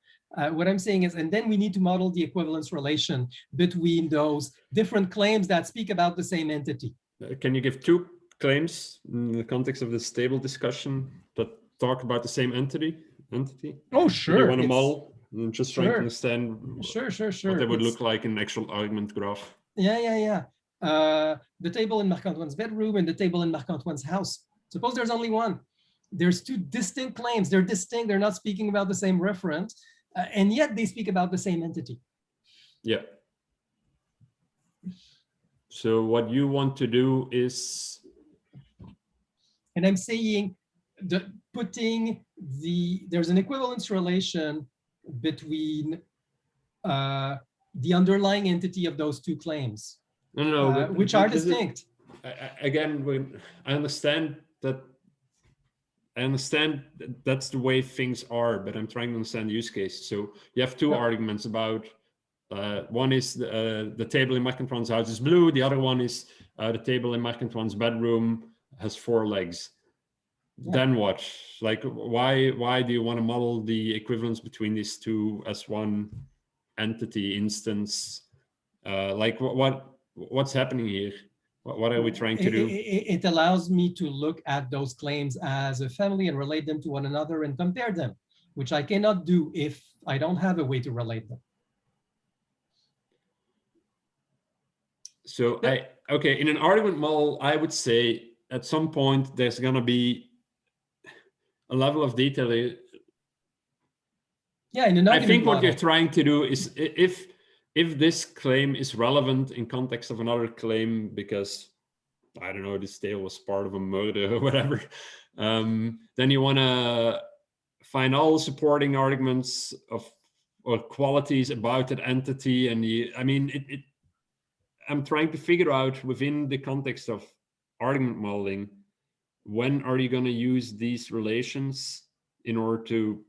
What I'm saying is, and then we need to model the equivalence relation between those different claims that speak about the same entity. Can you give two claims in the context of this table discussion that talk about the same entity? Oh, sure. You want to model? I'm just trying to understand sure. what they would look like in an actual argument graph. Yeah. The table in Marc-Antoine's bedroom and the table in Marc-Antoine's house. Suppose there's only one. There's two distinct claims. They're distinct. They're not speaking about the same reference. And yet they speak about the same entity. Yeah. So what you want to do is... And I'm saying that there's an equivalence relation between the underlying entity of those two claims, which are distinct. Again, I understand that. I understand that's the way things are, but I'm trying to understand the use case. So you have two arguments about, one is the table in Marc-Antoine's house is blue. The other one is the table in Marc-Antoine's bedroom has 4 legs. Yeah. Then what? Like, why do you want to model the equivalence between these two as one entity instance? Like what's happening here? What are we trying to do? It allows me to look at those claims as a family and relate them to one another and compare them, which I cannot do if I don't have a way to relate them. So okay, in an argument model, I would say at some point there's going to be a level of detail. Yeah, in an argument I think model. what you're trying to do is if if this claim is relevant in context of another claim because, I don't know, this table was part of a murder or whatever, then you want to find all supporting arguments of or qualities about that entity. And I mean, I'm trying to figure out within the context of argument modeling, when are you going to use these relations in order to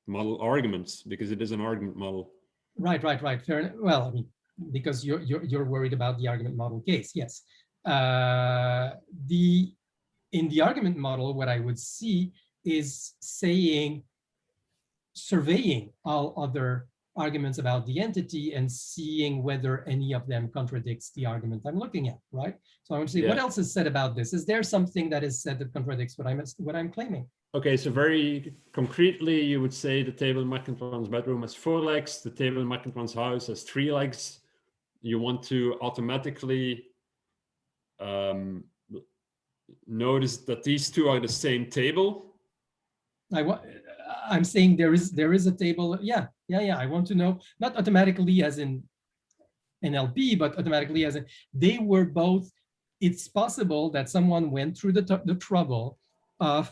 model arguments, because it is an argument model. Right. Fair enough. Well, I mean, because you're worried about the argument model case. Yes. In the argument model, what I would see is surveying all other arguments about the entity and seeing whether any of them contradicts the argument I'm looking at, right? So I want to see what else is said about this. Is there something that is said that contradicts what I'm claiming? Okay, so very concretely, you would say the table in Marc-Antoine's bedroom has 4 legs, the table in Marc-Antoine's house has 3 legs. You want to automatically notice that these 2 are the same table. I'm saying there is a table. Yeah. I want to know, not automatically as in NLP, but automatically as in they were both. It's possible that someone went through the trouble of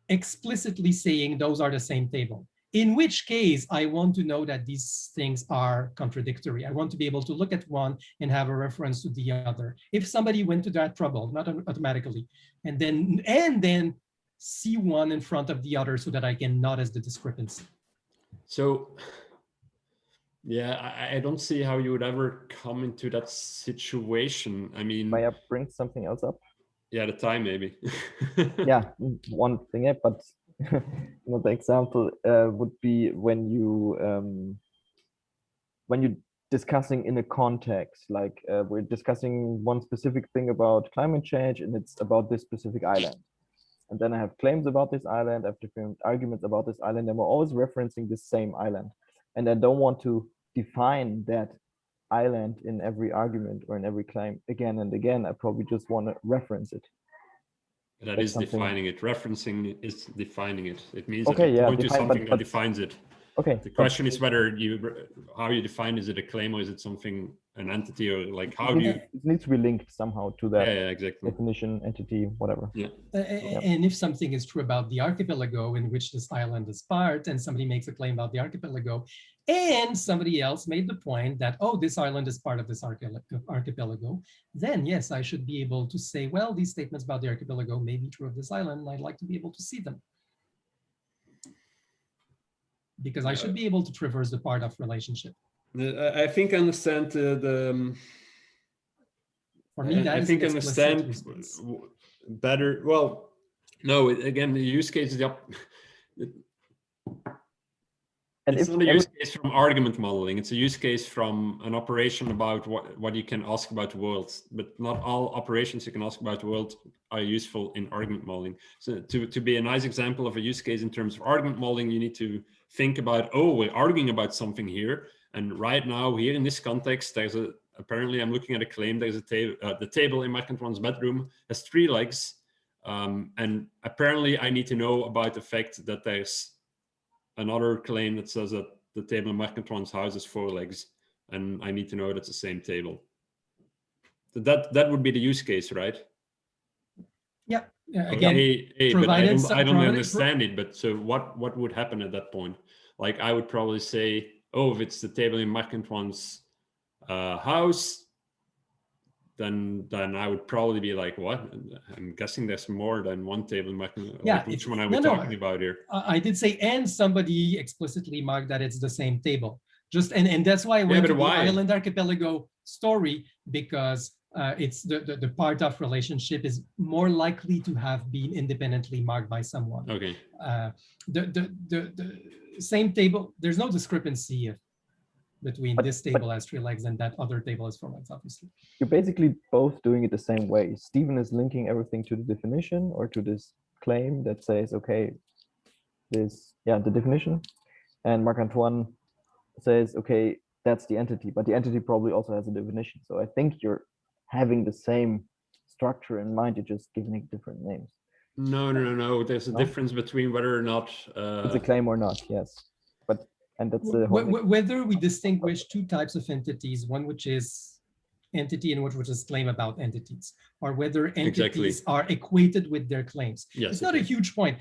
explicitly saying those are the same table. In which case, I want to know that these things are contradictory. I want to be able to look at one and have a reference to the other. If somebody went to that trouble, not automatically, and then see one in front of the other so that I can notice the discrepancy. So, yeah, I don't see how you would ever come into that situation. I mean, may I bring something else up? Yeah, the time maybe. Yeah, one thing, but another example would be when you discussing in a context, like we're discussing one specific thing about climate change, and it's about this specific island. And then I have claims about this island, I have different arguments about this island, and we're always referencing the same island. And I don't want to define that island in every argument or in every claim again and again. I probably just want to reference it. That is defining it. Referencing is defining it. It means okay, that you point to define, something that defines it. Okay. The question is whether how you define, is it a claim or is it something, an entity, or like how do you? It needs to be linked somehow to that exactly. definition, entity, whatever. Yeah. And if something is true about the archipelago in which this island is part, and somebody makes a claim about the archipelago, and somebody else made the point that, oh, this island is part of this archipelago, then yes, I should be able to say, well, these statements about the archipelago may be true of this island, and I'd like to be able to see them. Because I should be able to traverse the part of relationship. I think I understand the for me, that I think I understand better. Well, no, again, the use case is it's not a use case from argument modeling. It's a use case from an operation about what you can ask about the world. But not all operations you can ask about the world are useful in argument modeling. So to be a nice example of a use case in terms of argument modeling, you need to think about, oh, we're arguing about something here. And right now, here in this context, there's apparently I'm looking at a claim, there's a table, the table in Marc-Antoine's bedroom has 3 legs. And apparently I need to know about the fact that there's another claim that says that the table in Marc-Antoine's house has 4 legs, and I need to know that's the same table. That would be the use case, right? Yeah. Again, but I don't understand it. But so what would happen at that point? Like I would probably say, oh, if it's the table in Marc-Antoine's house, then I would probably be like, what? I'm guessing there's more than one table in Marc-Antoine's. Yeah, like, which one are we talking about here? I did say, and somebody explicitly marked that it's the same table. Just and that's why I went to the island archipelago story, because it's the part of relationship is more likely to have been independently marked by someone. Okay. The same table, there's no discrepancy between this table has 3 legs and that other table has 4 legs, obviously. You're basically both doing it the same way. Stephen is linking everything to the definition or to this claim that says, okay, the definition, and Marc-Antoine says, okay, that's the entity, but the entity probably also has a definition. So I think you're having the same structure in mind, you're just giving it different names. No. There's a difference between whether or not it's a claim or not, yes. But And that's the whole whether we distinguish two types of entities, one which is entity and which is claim about entities, or whether entities are equated with their claims. Yes, it's not a huge point.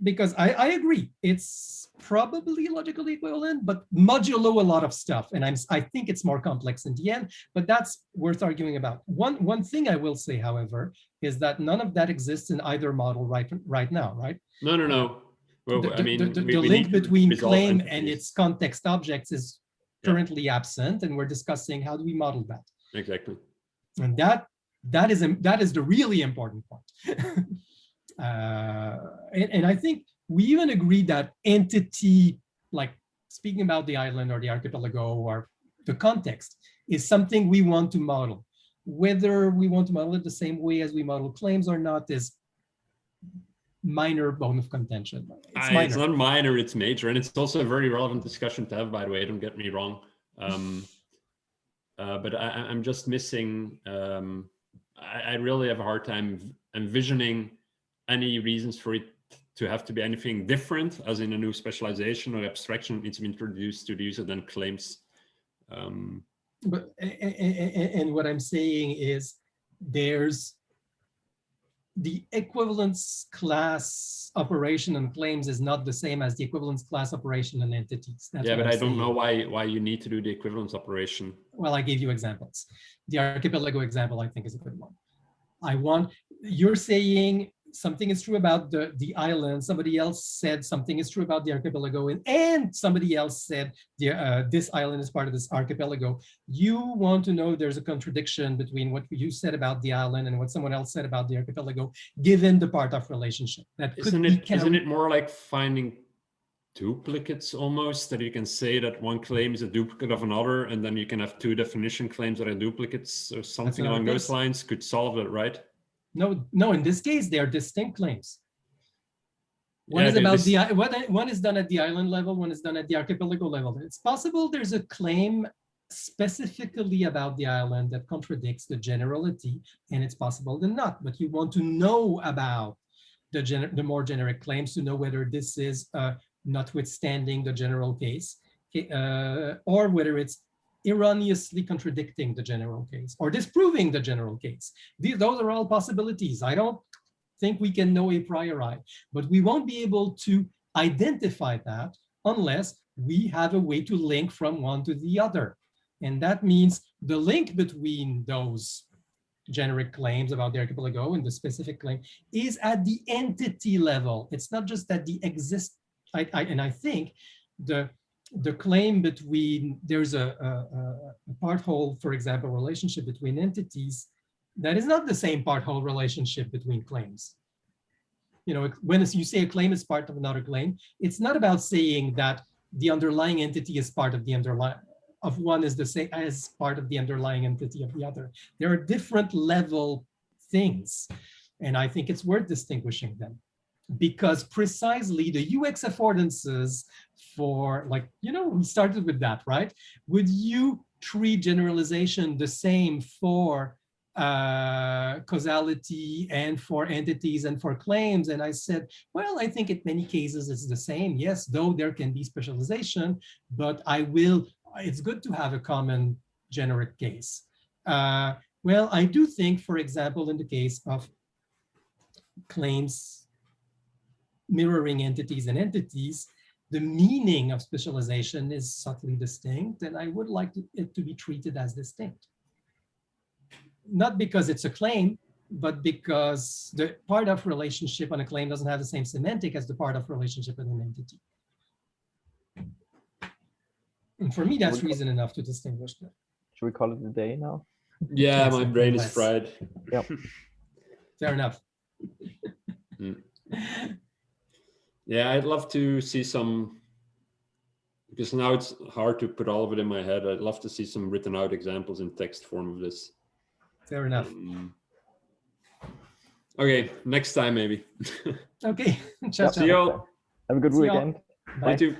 Because I agree, it's probably logically equivalent, but modulo a lot of stuff, and I think it's more complex in the end. But that's worth arguing about. One thing I will say, however, is that none of that exists in either model right now, right? No. Well, the link between claim and its context objects is currently absent, and we're discussing how do we model that. Exactly. And that is the really important point. And I think we even agreed that entity, like speaking about the island or the archipelago or the context, is something we want to model. Whether we want to model it the same way as we model claims or not is minor bone of contention. It's not minor, it's major. And it's also a very relevant discussion to have, by the way, don't get me wrong. But I'm just missing, I really have a hard time envisioning any reasons for it to have to be anything different, as in a new specialization or abstraction needs to be introduced to the user than claims. But and what I'm saying is there's the equivalence class operation on claims is not the same as the equivalence class operation on entities. That's but I don't know why you need to do the equivalence operation. Well, I gave you examples. The archipelago example, I think, is a good one. You're saying something is true about the island, somebody else said something is true about the archipelago, and somebody else said this island is part of this archipelago. You want to know there's a contradiction between what you said about the island and what someone else said about the archipelago, given the part-of relationship. Isn't it more like finding duplicates almost, that you can say that one claim is a duplicate of another, and then you can have two definition claims that are duplicates or something along those lines could solve it, right? No, in this case, they are distinct claims. One is about one is done at the island level, one is done at the archipelago level. It's possible there's a claim specifically about the island that contradicts the generality, and it's possible than not. But you want to know about the more generic claims to know whether this is notwithstanding the general case, or whether it's erroneously contradicting the general case or disproving the general case. Those are all possibilities. I don't think we can know a priori, but we won't be able to identify that unless we have a way to link from one to the other. And that means the link between those generic claims about the archipelago and the specific claim is at the entity level. It's not just that the and I think the claim between, there's a part-whole, for example, relationship between entities that is not the same part-whole relationship between claims. You know, when you say a claim is part of another claim, it's not about saying that the underlying entity is part of the underlying, of one is the same as part of the underlying entity of the other. There are different level things, and I think it's worth distinguishing them, because precisely the UX affordances for, like, you know, we started with that, right? Would you treat generalization the same for causality and for entities and for claims? And I said, well, I think in many cases it's the same. Yes, though there can be specialization, but it's good to have a common generic case. Well, I do think, for example, in the case of claims mirroring entities and entities, the meaning of specialization is subtly distinct, and I would like it to be treated as distinct. Not because it's a claim, but because the part of relationship on a claim doesn't have the same semantic as the part of relationship in an entity. And for me, that's reason enough to distinguish them. Should we call it a day now? Yeah, my brain is fried. Yep. Fair enough. Yeah, I'd love to see some, because now it's hard to put all of it in my head. I'd love to see some written out examples in text form of this. Fair enough. Okay, next time maybe. Okay. Ciao, See you all. Have a good weekend. Bye. You too.